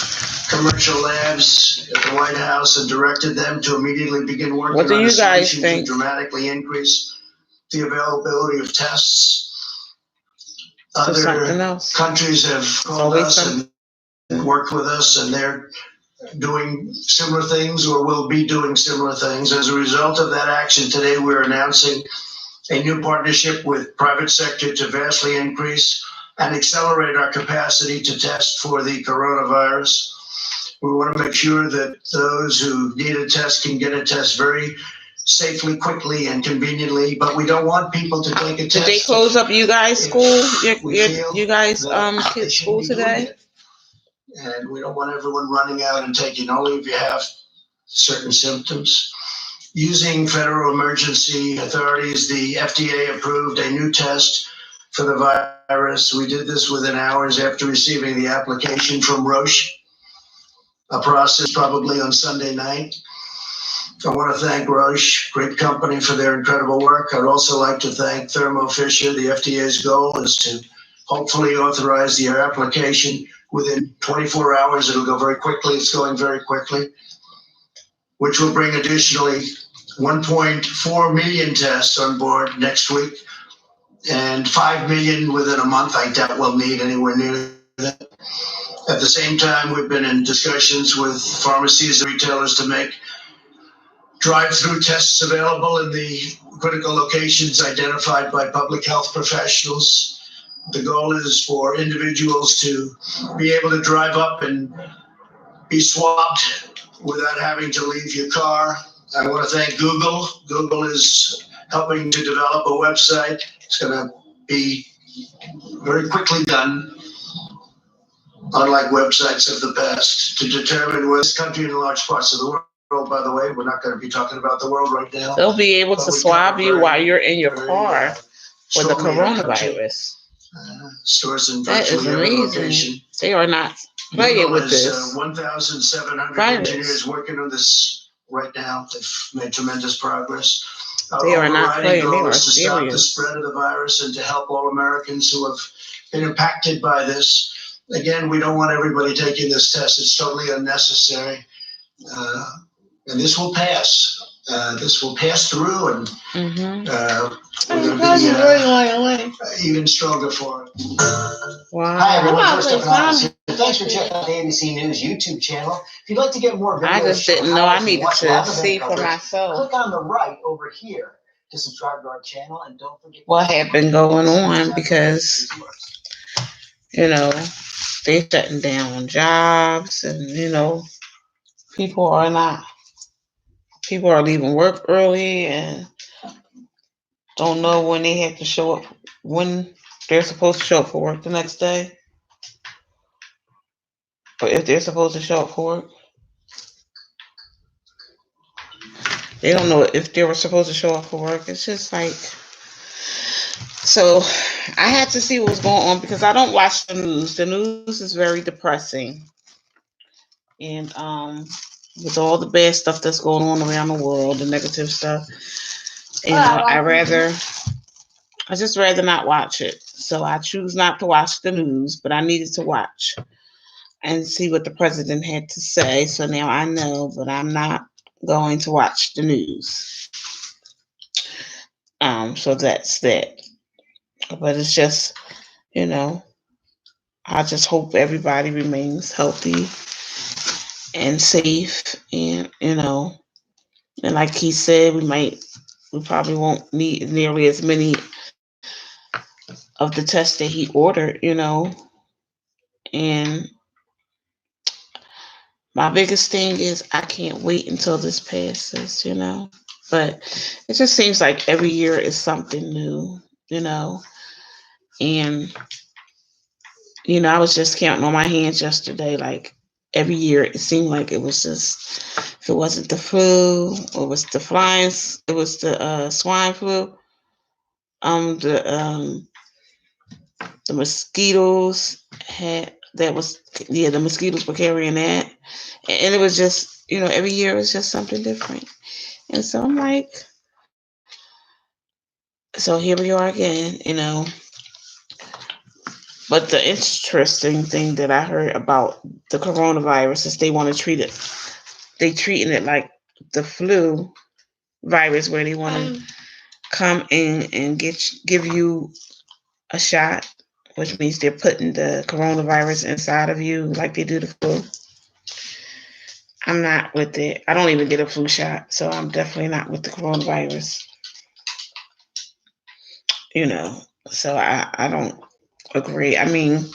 commercial labs at the White House and directed them to immediately begin working What do on a you guys solution think? to dramatically increase the availability of tests. To something Other else. countries have called Always us something. and worked with us, and they're doing similar things or will be doing similar things. As a result of that action today, we're announcing a new partnership with private sector to vastly increase and accelerate our capacity to test for the coronavirus. We want to make sure that those who need a test can get a test very safely, quickly, and conveniently, but we don't want people to take a test. Did they close up you guys' school? You guys they kids' shouldn't school be doing today? it. And we don't want everyone running out and taking, only if you have certain symptoms. Using federal emergency authorities, the FDA approved a new test for the virus. We did this within hours after receiving the application from Roche, a process probably on Sunday night. I want to thank Roche, great company, for their incredible work. I'd also like to thank Thermo Fisher. The FDA's goal is to hopefully authorize the application within 24 hours. It'll go very quickly. It's going very quickly, which will bring additionally 1.4 million tests on board next week and 5 million within a month. I doubt we'll need anywhere near that. At the same time, we've been in discussions with pharmacies and retailers to make drive-through tests available in the critical locations identified by public health professionals. The goal is for individuals to be able to drive up and be swabbed without having to leave your car. I want to thank Google. Google is helping to develop a website. It's going to be very quickly done, unlike websites of the past, to determine where this country and large parts of the world, by the way, we're not going to be talking about the world right now. They'll be able to swab you while you're in your car for the coronavirus. Stores in That is virtually every amazing. location. They are not playing with this. 1,700 virus. engineers working on this right now. They've made tremendous progress. They are not playing. They Goal are is to stop the serious. spread of the virus and to help all Americans who have been impacted by this. Again, we don't want everybody taking this test. It's totally unnecessary. And this will pass. This will pass through, and we're going to be even stronger for it. Wow. Hi everyone, first up anonymous here. Thanks for checking out the ABC News YouTube channel. If you'd like to get more videos, I just didn't know. I needed to see for myself. Click on the right over here to subscribe to our channel, and don't forget what had been going on, because they shutting down jobs, and people are leaving work early and don't know when they have to show up, when they're supposed to show up for work the next day, or if they're supposed to show up for work. They don't know if they were supposed to show up for work. It's just like, so I had to see what was going on, because I don't watch the news. The news is very depressing, and with all the bad stuff that's going on around the world, the negative stuff, I just rather not watch it. So I choose not to watch the news, but I needed to watch and see what the president had to say. So now I know, but I'm not going to watch the news. So that's that. But it's just, I just hope everybody remains healthy and safe, and and like he said, we probably won't need nearly as many of the tests that he ordered, and my biggest thing is I can't wait until this passes, but it just seems like every year is something new, and I was just counting on my hands yesterday, like every year it seemed like it was just, if it wasn't the flu, it was the swine flu, the mosquitoes the mosquitoes were carrying that, and it was just, every year it was just something different. And so I'm like, So here we are again, But the interesting thing that I heard about the coronavirus is they want to treat it. They treating it like the flu virus, where they want to come in and give you a shot, which means they're putting the coronavirus inside of you like they do the flu. I'm not with it. I don't even get a flu shot, so I'm definitely not with the coronavirus. So I don't agree. I mean,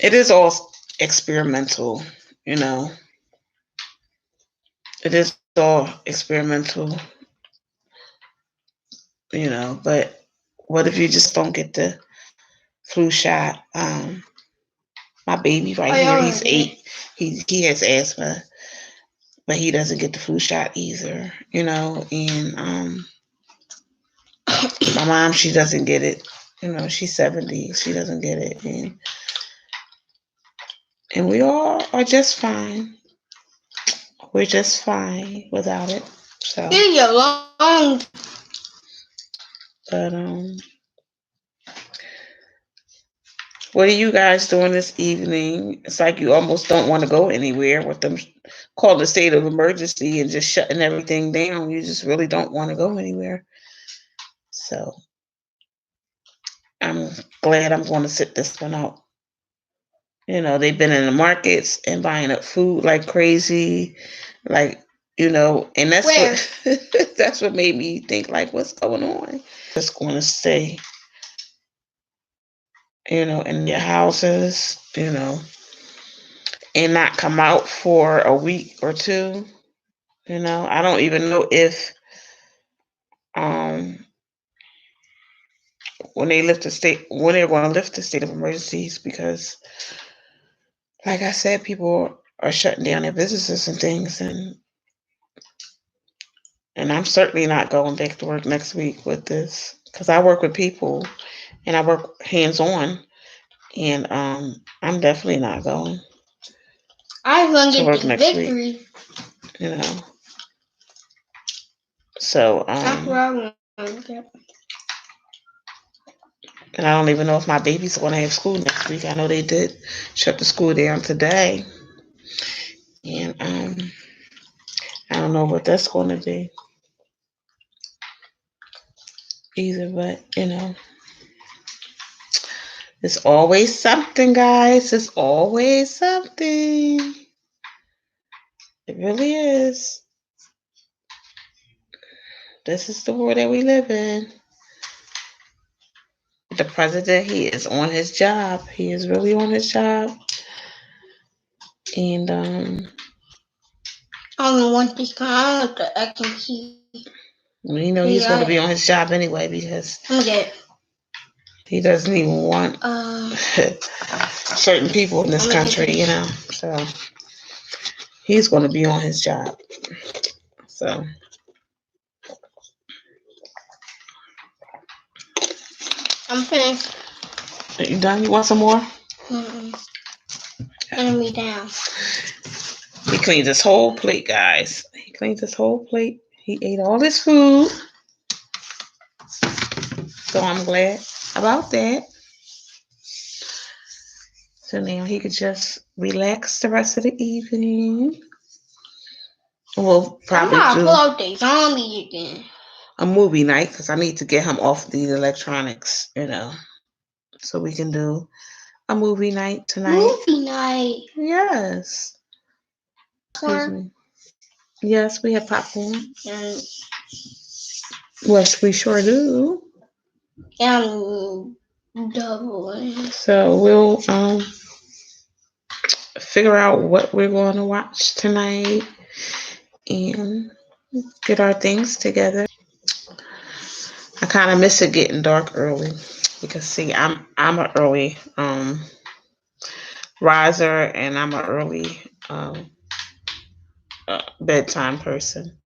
it is all experimental, It is all experimental, but what if you just don't get the flu shot? My baby right here, he's 8. He has asthma, but he doesn't get the flu shot either, and my mom, she doesn't get it. She's 70. She doesn't get it, and we all are just fine. We're just fine without it. So, but what are you guys doing this evening? It's like you almost don't want to go anywhere with them calling a state of emergency and just shutting everything down. You just really don't want to go anywhere. So I'm glad I'm going to sit this one out. They've been in the markets and buying up food like crazy, and that's that's what made me think, like, what's going on? Just going to stay, in your houses, and not come out for a week or two. I don't even know if when they're going to lift the state of emergencies, because like I said, people are shutting down their businesses and things, and I'm certainly not going back to work next week with this, because I work with people and I work hands-on, and I'm definitely not going. I'm going to get the victory. Week, so that's what I want to get. And I don't even know if my baby's going to have school next week. I know they did shut the school down today, and I don't know what that's going to be either. But it's always something, guys. It's always something. It really is. This is the world that we live in. The president, he is on his job. He is really on his job. And I don't want this kind of the accuracy. he's going to be on his job anyway, because he doesn't even want certain people in this country, So he's going to be on his job. So I'm finished. Are you done? You want some more? Turn me down. He cleaned his whole plate, guys. He cleaned his whole plate. He ate all his food. So I'm glad about that. So now he could just relax the rest of the evening. We'll probably do a movie night, because I need to get him off the electronics, so we can do a movie night tonight. Movie night? Yes. Excuse me. Yes, we have popcorn. Yes, we sure do. Double. So we'll figure out what we're going to watch tonight and get our things together. I kind of miss it getting dark early, because see, I'm an early riser, and I'm an early bedtime person.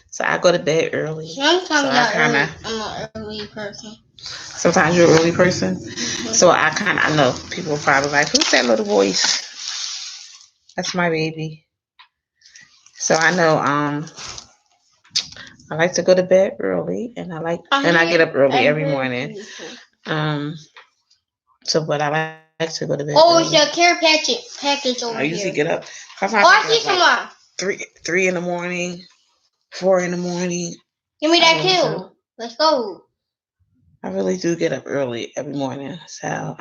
So I go to bed early. Sometimes I'm an early person. Sometimes you're an early person. Mm-hmm. So I know people are probably like, who's that little voice? That's my baby. So I know I like to go to bed early, and I get up early every morning. Um, but I like to go to bed early. Oh, it's your care package over I usually here. get up. Sometimes Oh, I I get see up like someone. three in the morning, 4 in the morning. Give me I that really do. too. Let's go. I really do get up early every morning. So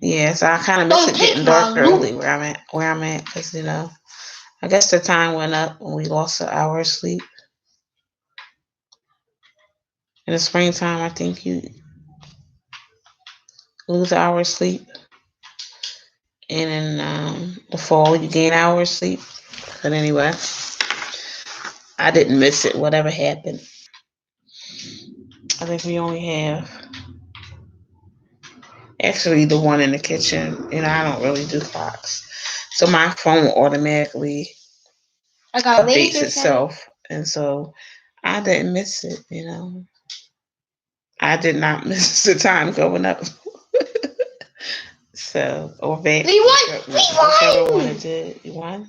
yeah. So I kind of miss Don't it take getting my dark early loot. where I'm at, because I guess the time went up when we lost an hour of sleep. In the springtime, I think you lose an hour of sleep, and in the fall, you gain an hour of sleep. But anyway, I didn't miss it. Whatever happened, I think we only have actually the one in the kitchen. I don't really do clocks, so my phone automatically I got updates laser sight. itself, and so I didn't miss it. I did not miss the time going up. So, or back, We won. whichever one it did. You won?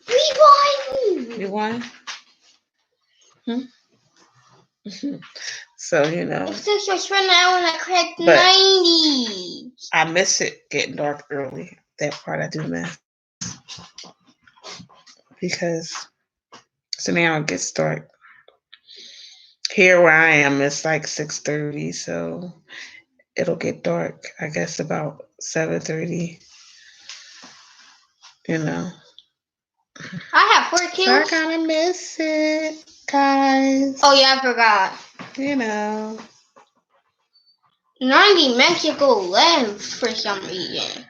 We won. You won? Hmm? So, It's just your friend I want to crack but 90. I miss it getting dark early. That part I do miss. Because so now it gets dark. Here where I am, it's like 6:30, so it'll get dark, I guess, about 7:30. I have 4 So I kills. kind of miss it, guys. Oh yeah, I forgot. 90 Mexico lives for some reason.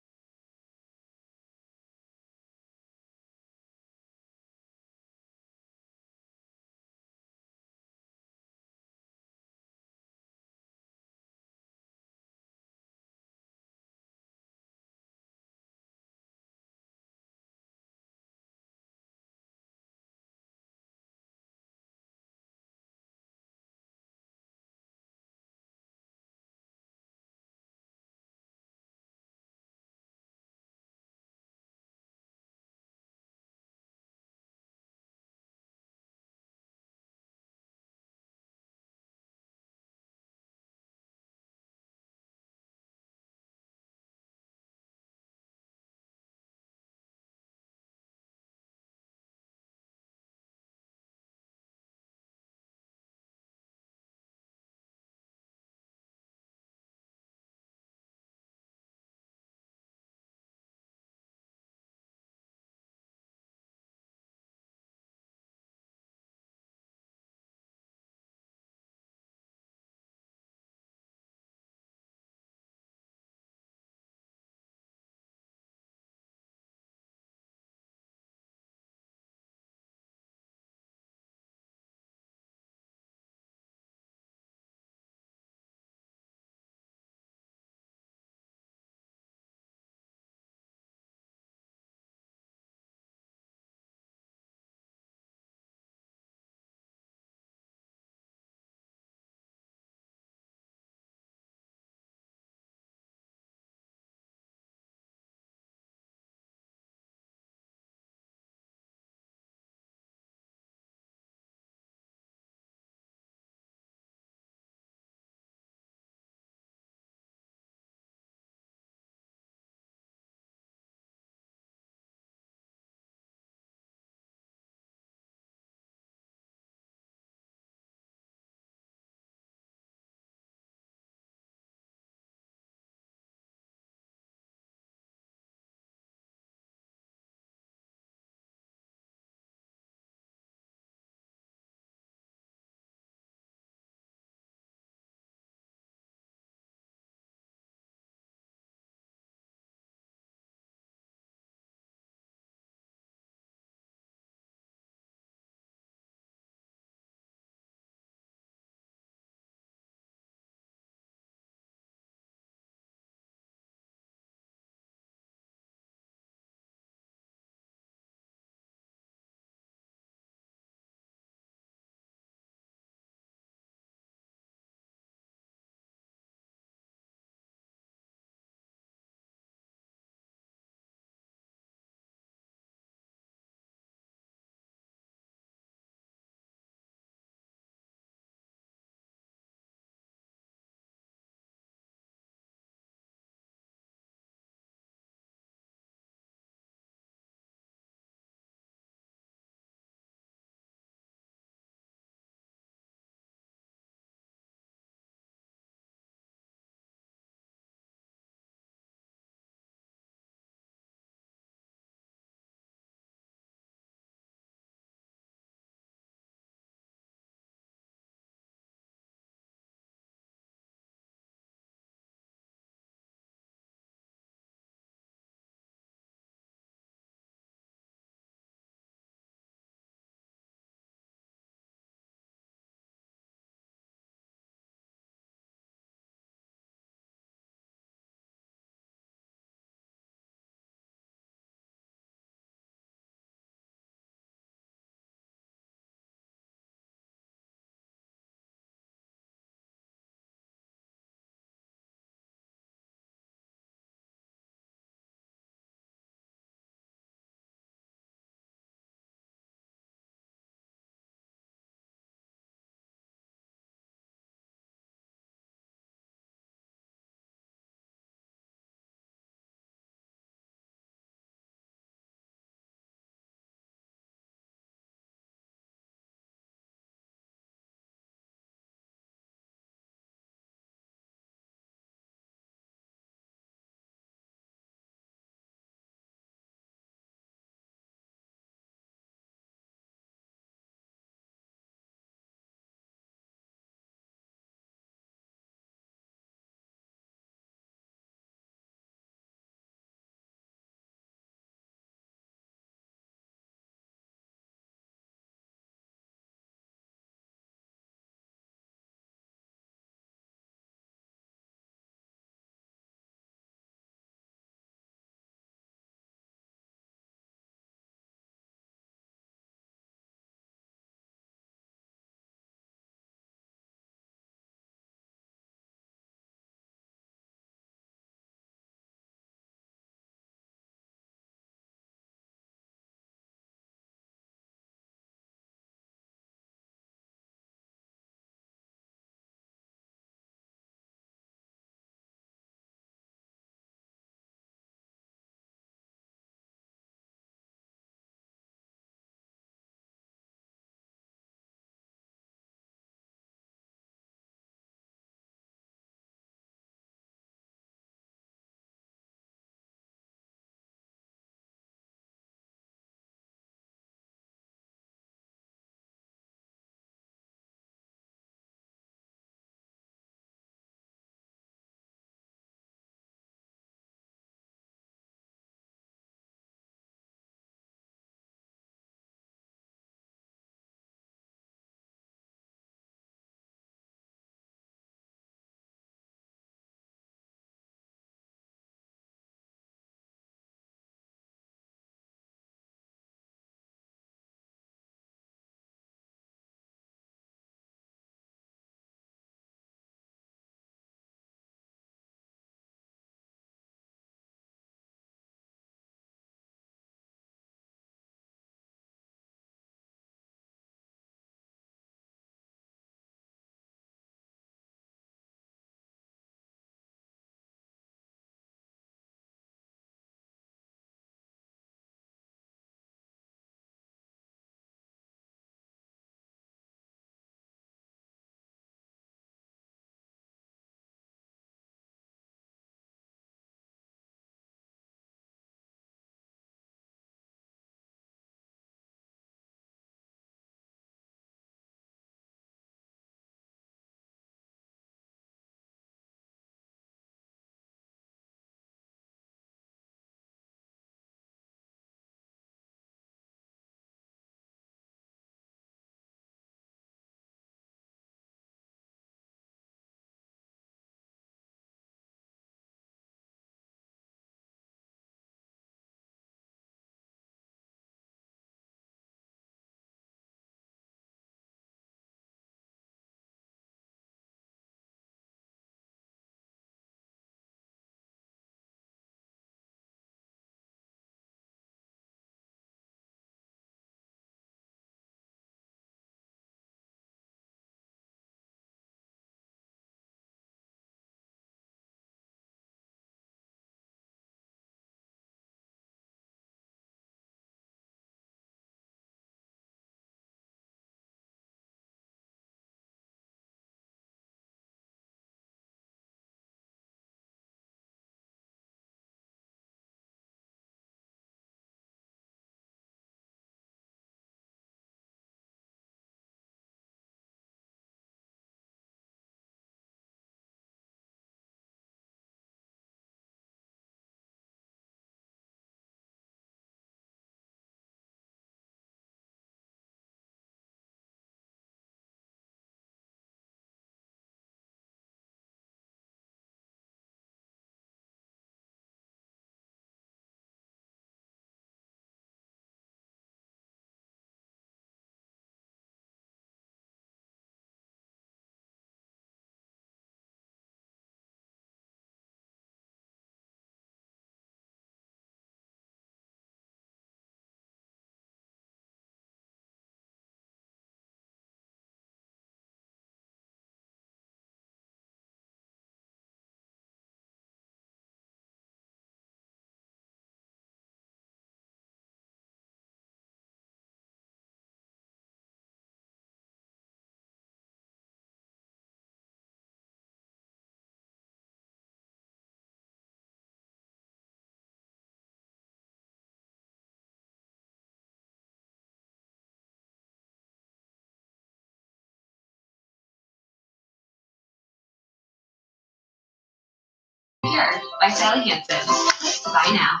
Hair by Sally Hansen. Bye now.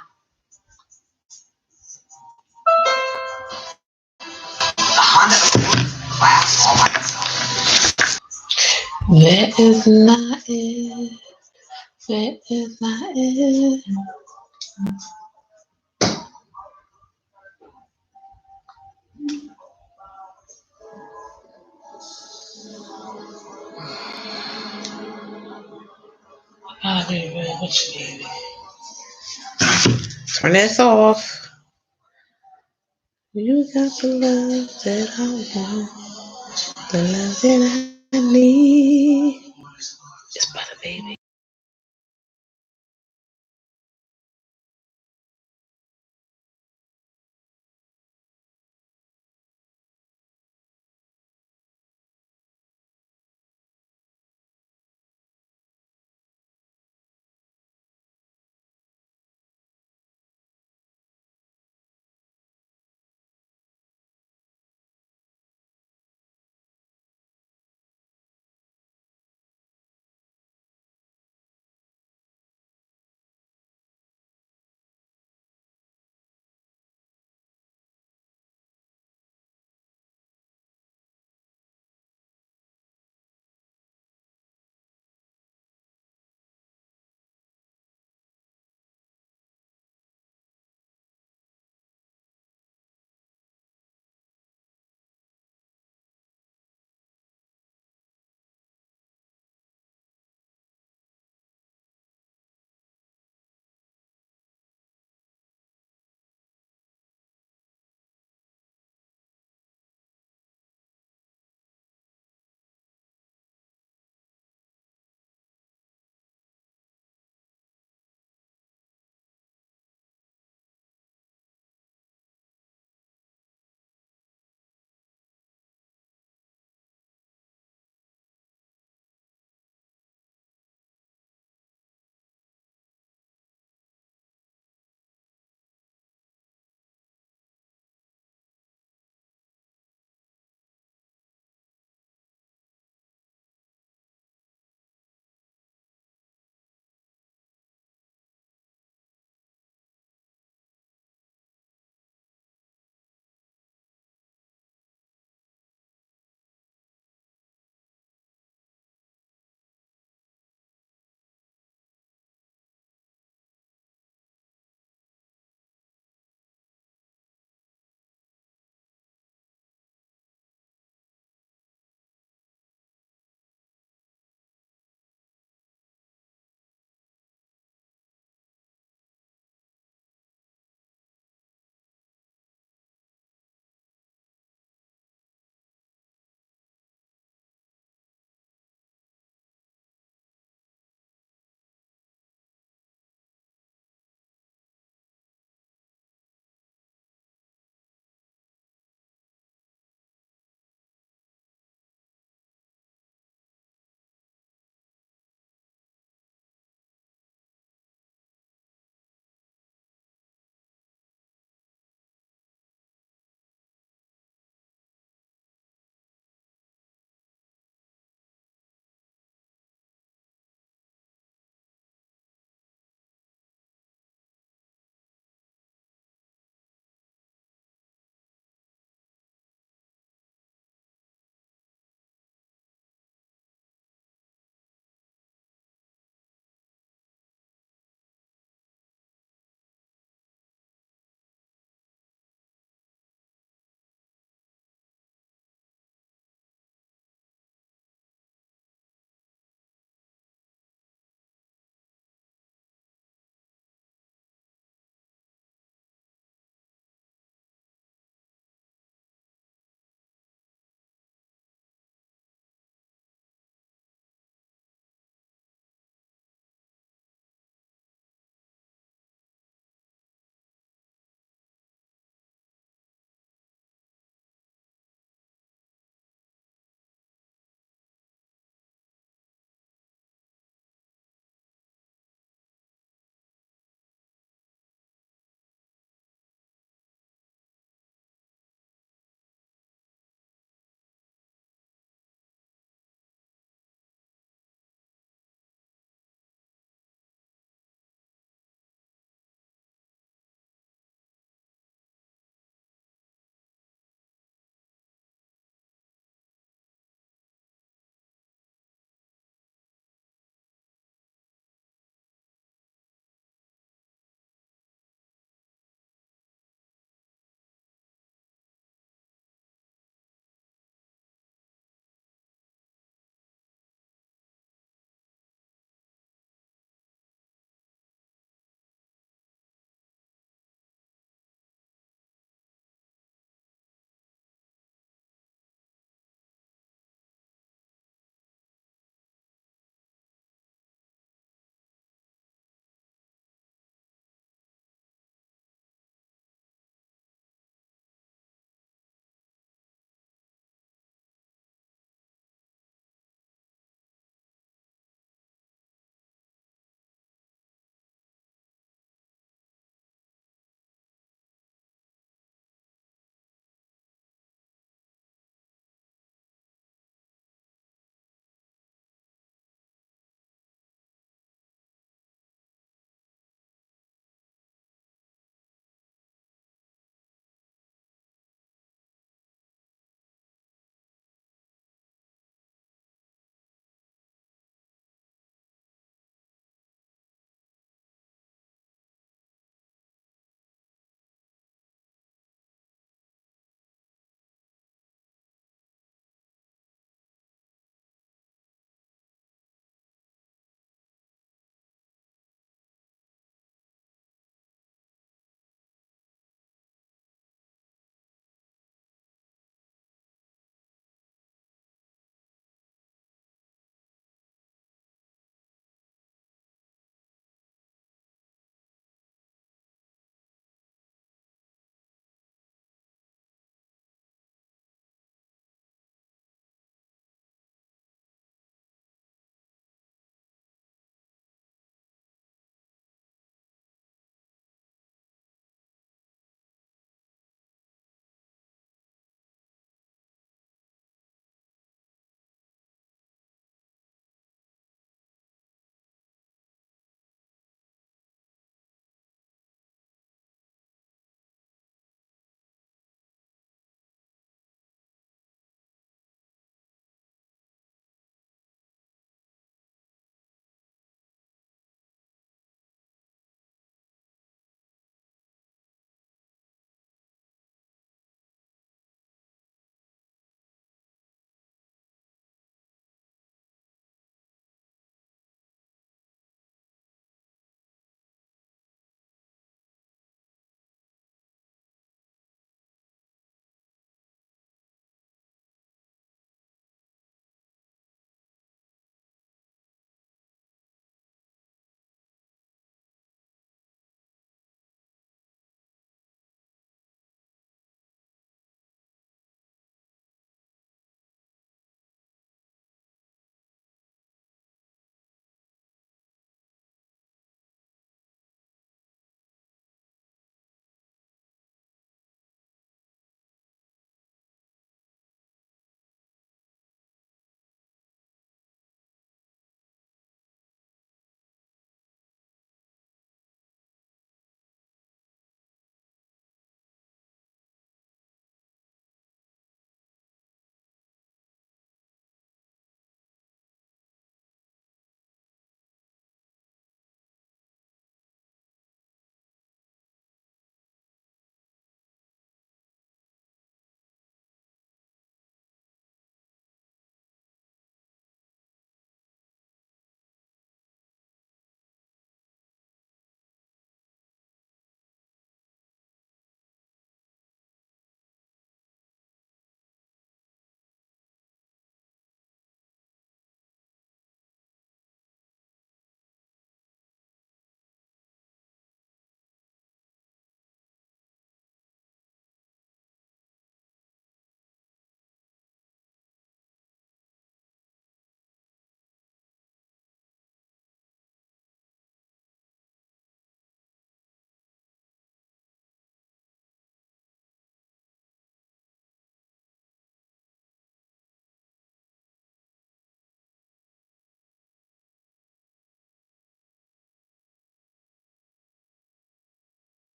The Honda Accord class all by itself. That is not it. That is not it. Turn this off. You got the love that I want, the love that I need. It's butter, baby.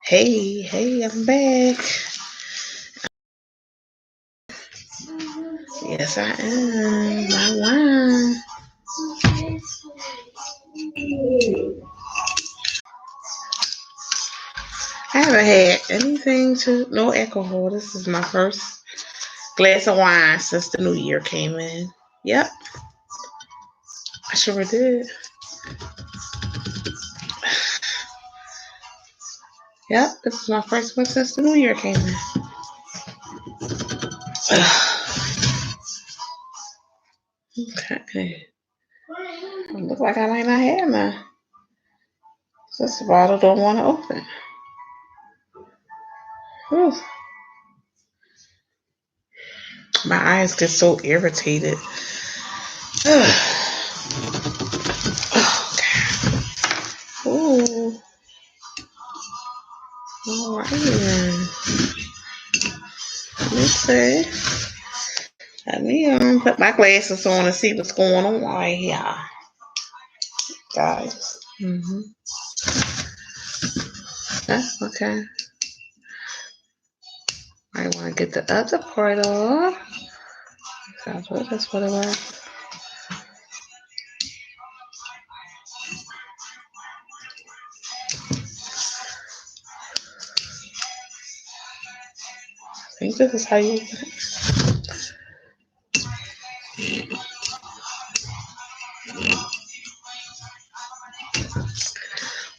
Hey, I'm back. Yes, I am. My wine. I haven't had anything to no alcohol. This is my first glass of wine since the new year came in. Yep, I sure did. Yep, this is my first one since the new year came in. Okay. Look like I might not have none. This bottle don't want to open. Whew. My eyes get so irritated. Ooh. All right then. Let me see. Let me put my glasses on and see what's going on right here, guys. That's okay. I want to get the other part off. That's what it was. I think this is how you.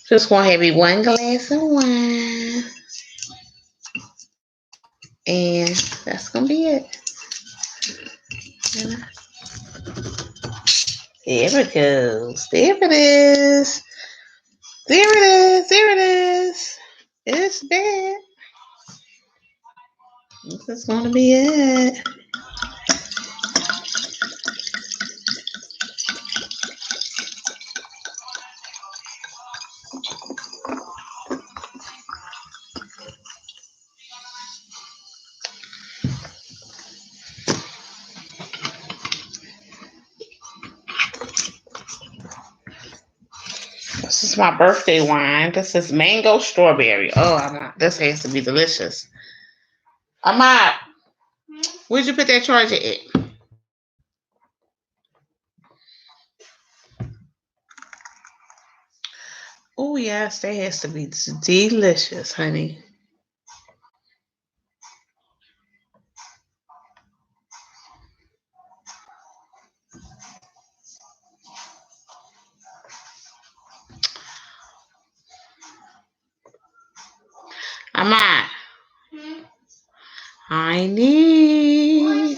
Just gonna have me one glass of wine, and that's gonna be it. There it goes. There it is. There it is. There it is. It's bad. This is gonna be it. This is my birthday wine. This is mango strawberry. Oh, this has to be delicious. Ahmad, where'd you put that charger at? Oh, yes, that has to be delicious, honey. Ahmad, I need.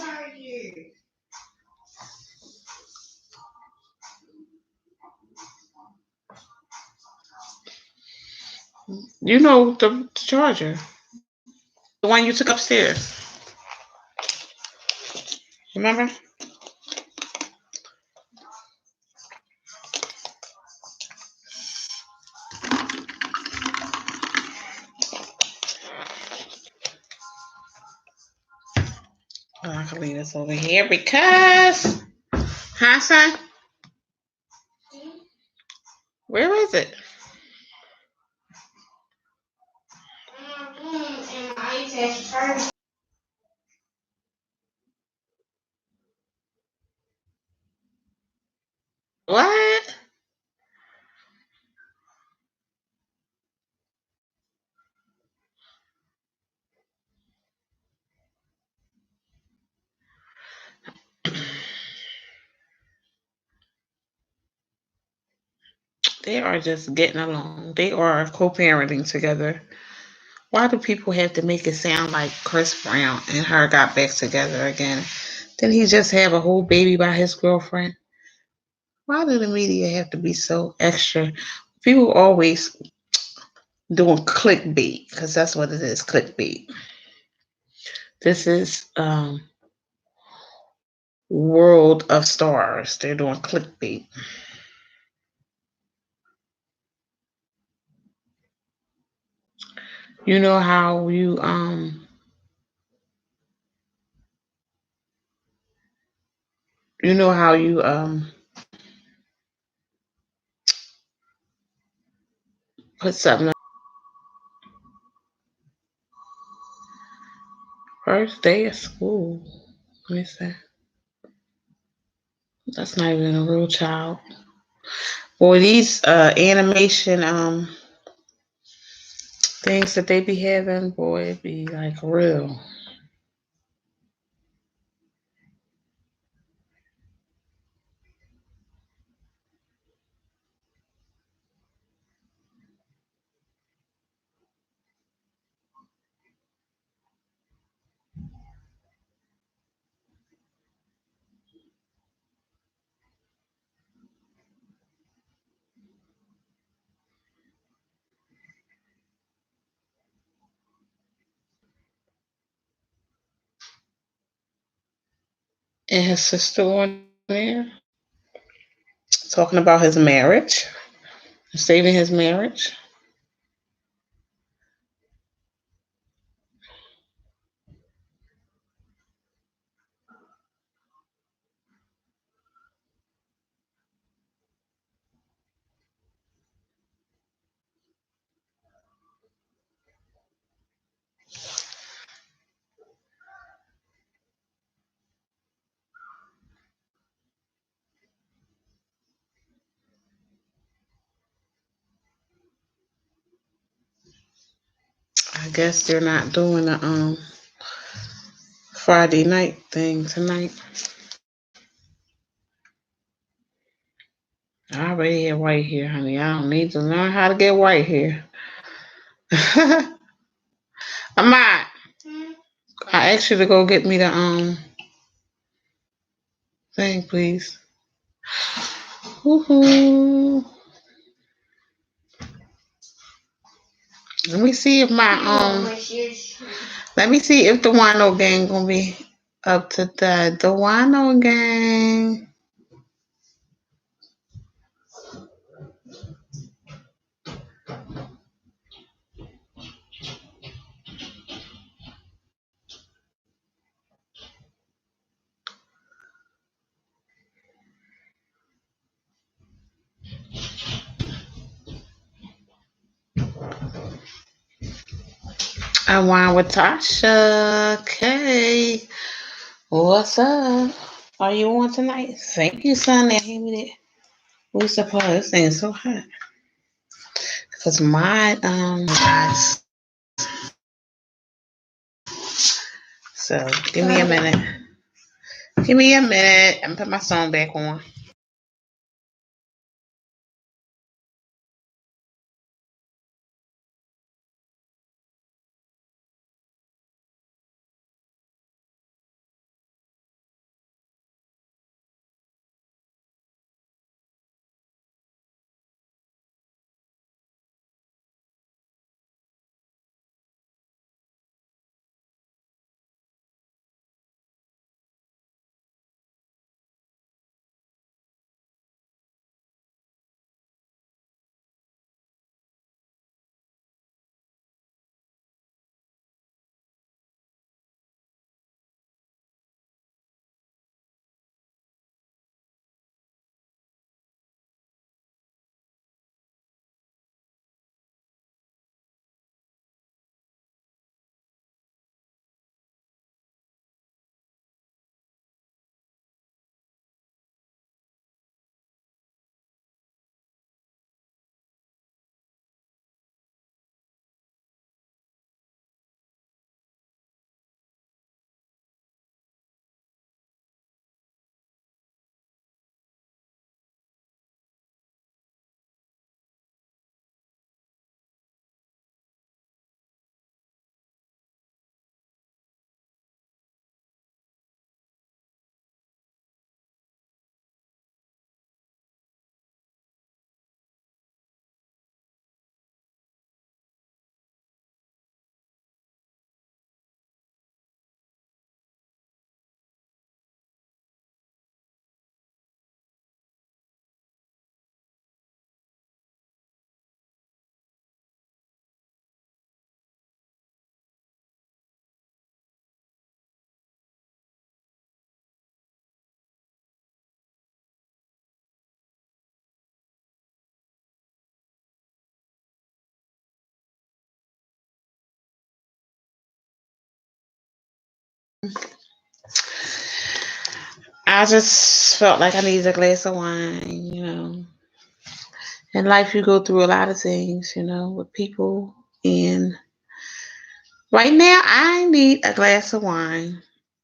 You know the charger. The one you took upstairs. Remember? Oh, I can leave this over here because. Huh, son? Where is it? What? They are just getting along. They are co-parenting together. Why do people have to make it sound like Chris Brown and her got back together again? Didn't he just have a whole baby by his girlfriend? Why do the media have to be so extra? People always doing clickbait because that's what it is, clickbait. This is World of Stars. They're doing clickbait. You know how you put something. First day of school. Let me see. That's not even a real child. Boy, these animation things that they be having, boy, it be like real. And his sister on there talking about his marriage, saving his marriage. I guess they're not doing the Friday night thing tonight. I already have white hair, honey. I don't need to learn how to get white hair. Ahmad, I asked you to go get me the thing, please. Woohoo. Let me see if my let me see if the Wino gang gonna be up to that. The Wino gang. I wine with Tasha. Okay. What's up? Are you on tonight? Thank you, son. That gave me that. What's the part? This thing is so hot. Cause my guys. So give me a minute. Give me a minute. I'm put my song back on. I just felt like I needed a glass of wine, In life, you go through a lot of things, with people. And right now, I need a glass of wine.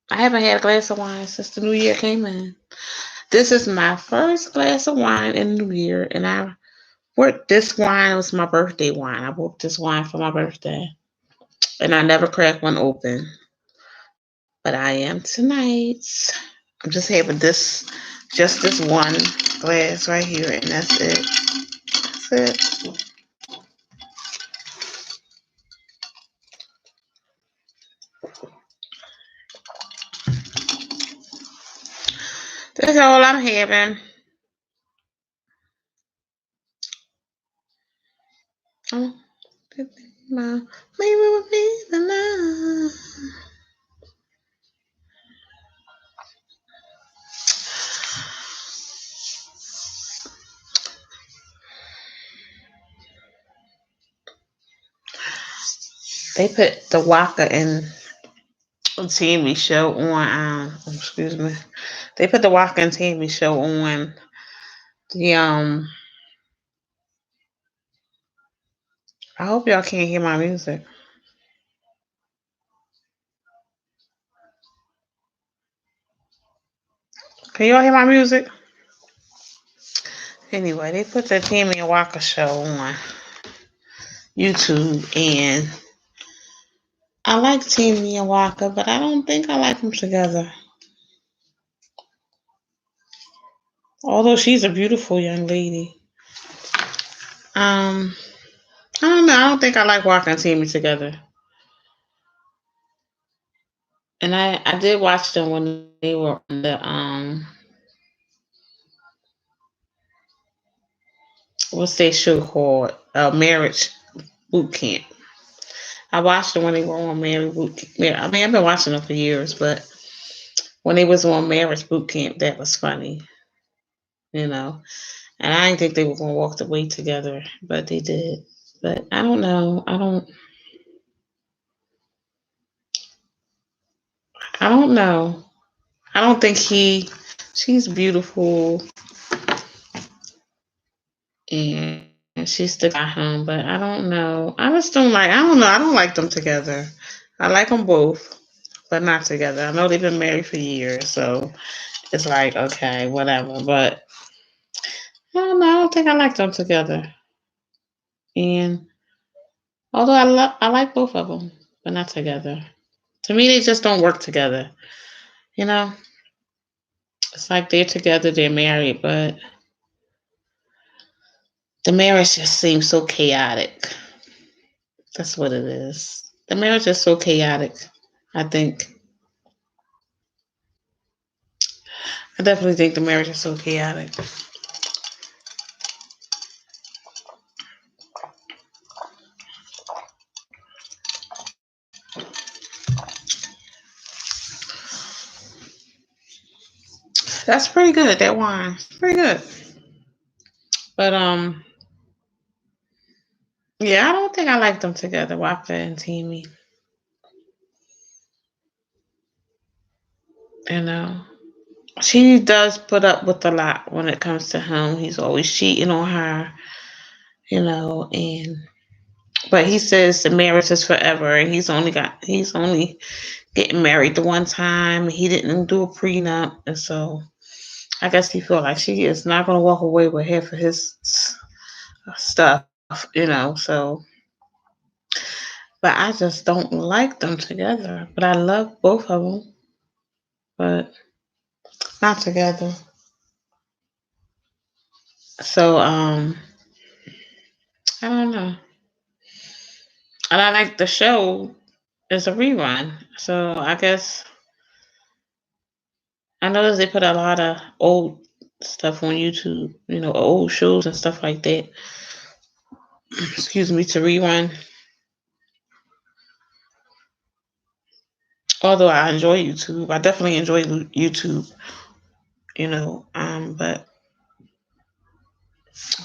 I haven't had a glass of wine since the new year came in. This is my first glass of wine in the new year. And I bought this wine. It was my birthday wine. I bought this wine for my birthday. And I never cracked one open. But I am tonight. I'm just having just this one glass right here. And that's it. That's it. That's all I'm having. Oh, maybe we'll be the love. They put the Waka in TV show on. Excuse me. They put the Waka and TV show on the. I hope y'all can't hear my music. Can y'all hear my music? Anyway, they put the Tammy and Waka show on YouTube, and I like Tammy and Waka, but I don't think I like them together. Although she's a beautiful young lady. I don't know. I don't think I like Waka and Tammy together. And I did watch them when they were on the what's that show called? Marriage Boot Camp. I watched them when they were on Marriage Boot Camp. Yeah, I mean I've been watching them for years, but when they was on Marriage Boot Camp, that was funny, you know. And I didn't think they were gonna walk the way together, but they did. But I don't know. I don't know. I don't think she's beautiful and she still got him, but I don't know. I just don't like. I don't know. I don't like them together. I like them both, but not together. I know they've been married for years, so it's like okay, whatever. But I don't know. I don't think I like them together. And although I like both of them, but not together. To me, they just don't work together. You know, it's like they're together, they're married, but the marriage just seems so chaotic. That's what it is. The marriage is so chaotic. I think. I definitely think the marriage is so chaotic. That's pretty good. That wine, it's pretty good. But yeah, I don't think I like them together, Waka and Timmy. You know, she does put up with a lot when it comes to him. He's always cheating on her. And but he says the marriage is forever, and he's only getting married the one time. He didn't do a prenup, and so I guess he feel like she is not going to walk away with half of his stuff. So, but I just don't like them together. But I love both of them, but not together. So, I don't know. And I like the show is a rerun. So I guess I noticed they put a lot of old stuff on YouTube, old shows and stuff like that. Excuse me, to rerun. Although I enjoy YouTube, I definitely enjoy YouTube, but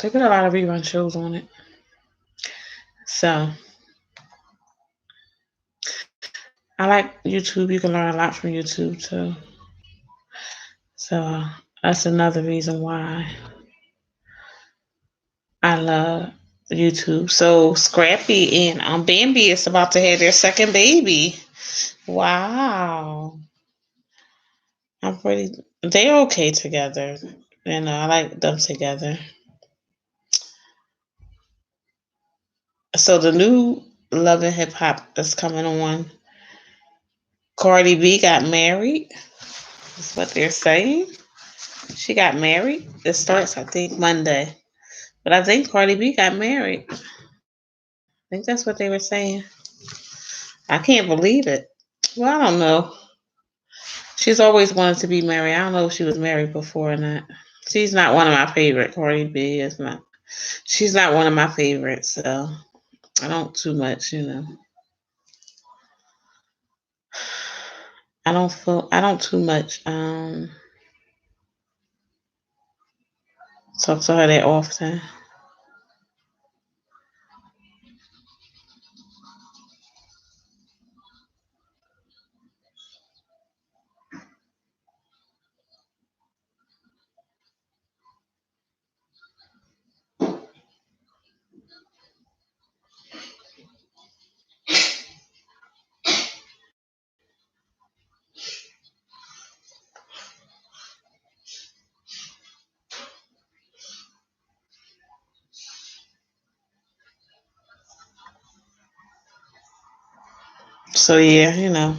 they put a lot of rerun shows on it. So I like YouTube. You can learn a lot from YouTube too. So that's another reason why I love YouTube. So Scrappy and Bambi is about to have their second baby. Wow. I'm pretty. They're okay together. I like them together. So the new Love and Hip Hop is coming on. Cardi B got married. That's what they're saying. She got married. It starts, I think, Monday. But I think Cardi B got married. I think that's what they were saying. I can't believe it. Well, I don't know. She's always wanted to be married. I don't know if she was married before or not. She's not one of my favorite. Cardi B is not. She's not one of my favorites. So I don't too much. I don't too much talk to her that often. So yeah.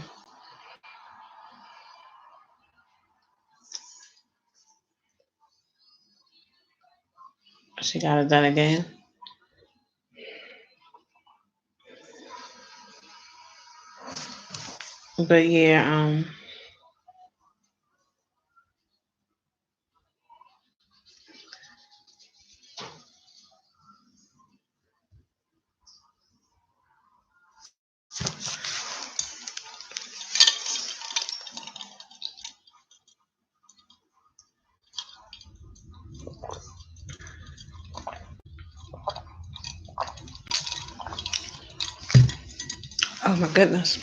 She got it done again. But yeah, oh my goodness.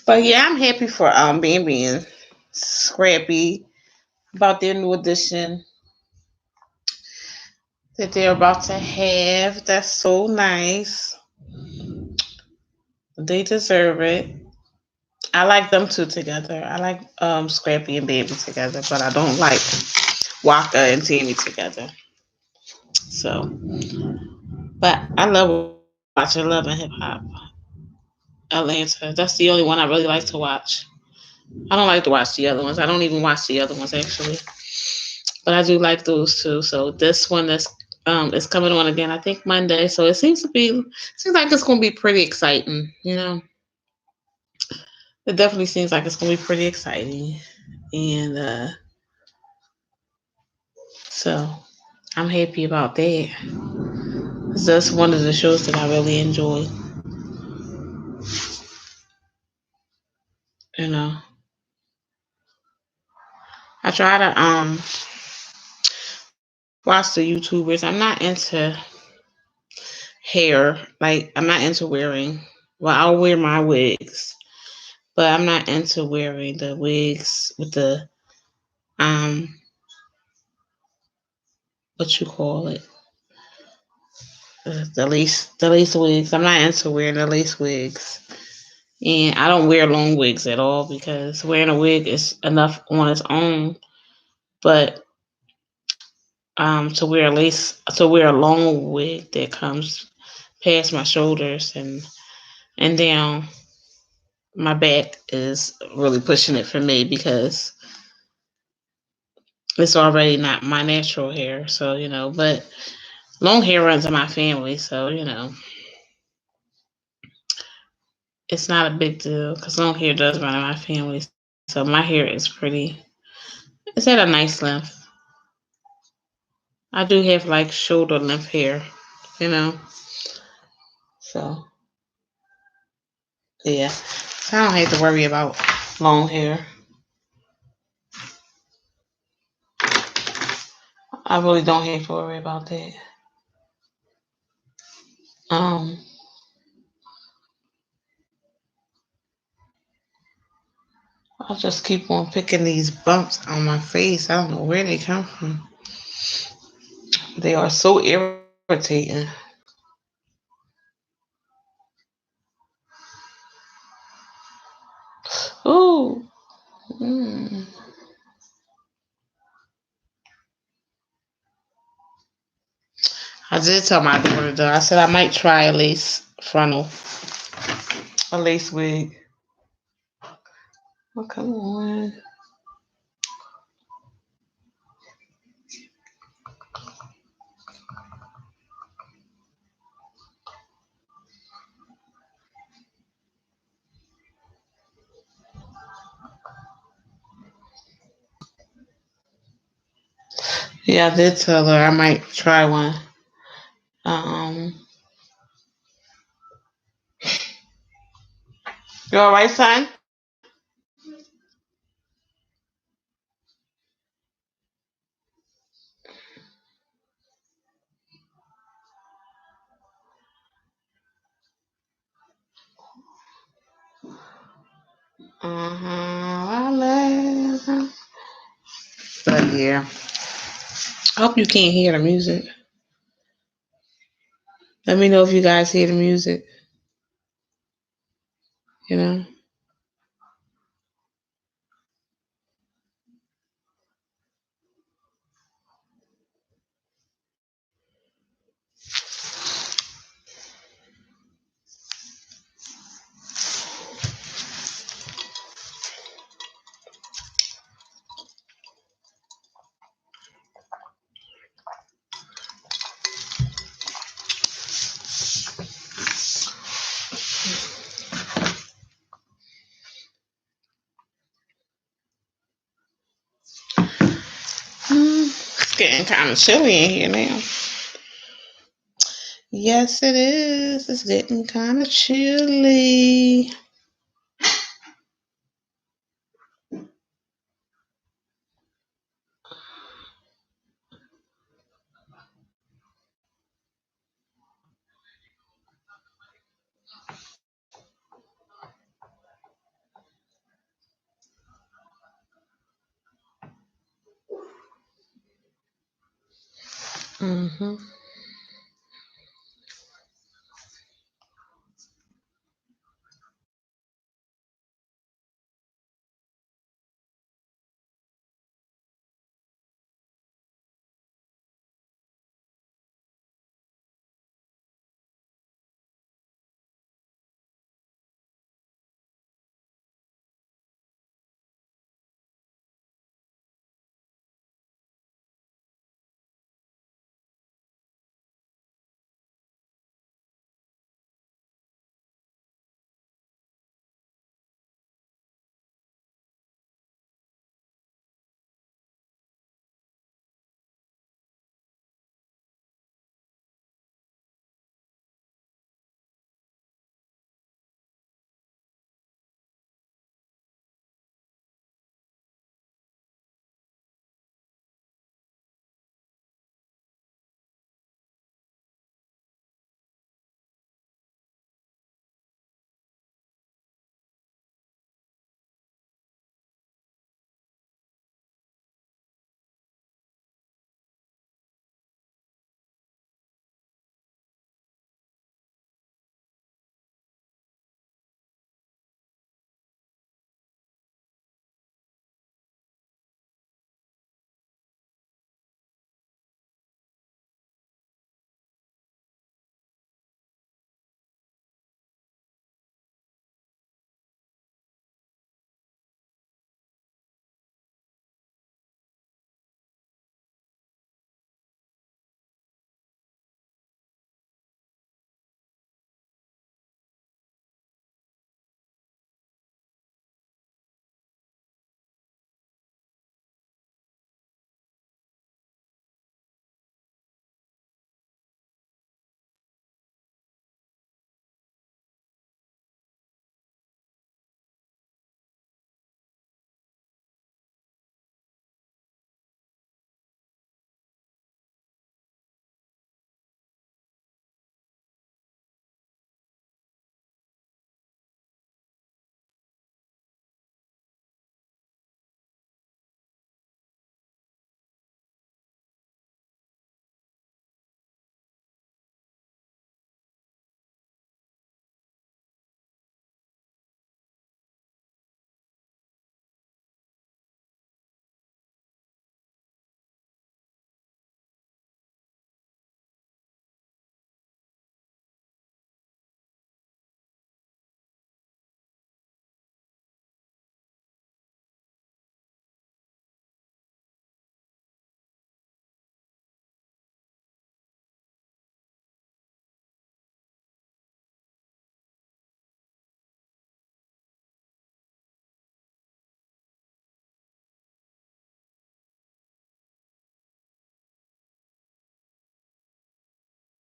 But yeah, I'm happy for Bambi and Scrappy about their new addition that they're about to have. That's so nice. They deserve it. I like them two together. I like Scrappy and Baby together, but I don't like Waka and Tammy together. So, but I love watching Love and Hip Hop. Atlanta. That's the only one I really like to watch. I don't like to watch the other ones. I don't even watch the other ones actually, but I do like those two. So this one is coming on again. I think Monday. So it seems like it's going to be pretty exciting. It definitely seems like it's going to be pretty exciting, and so I'm happy about that. That's one of the shows that I really enjoy. You know, I try to watch the YouTubers. I'm not into hair. Like I'm not into wearing. Well, I'll wear my wigs, but I'm not into wearing the wigs with the um what you call it, the lace wigs. I'm not into wearing the lace wigs, and I don't wear long wigs at all because wearing a wig is enough on its own. But to wear a long wig that comes past my shoulders and down my back is really pushing it for me because it's already not my natural hair. So but long hair runs in my family, so it's not a big deal because long hair does run in my family. So my hair is it's at a nice length. I do have like shoulder length hair, you know. So yeah, so I don't have to worry about long hair. I really don't have to worry about that. Um, I'll just keep on picking these bumps on my face. I don't know where they come from. They are so irritating. Ooh. Mm. I did tell my daughter though. I said I might try a lace frontal, a lace wig. Oh, come on. Yeah, I did tell her I might try one. Um, you all right, son? Uh-huh. But yeah, I hope you can't hear the music. Let me know if you guys hear the music. You know. It's getting kind of chilly in here now. Yes, it is. It's getting kind of chilly. Mm-hmm.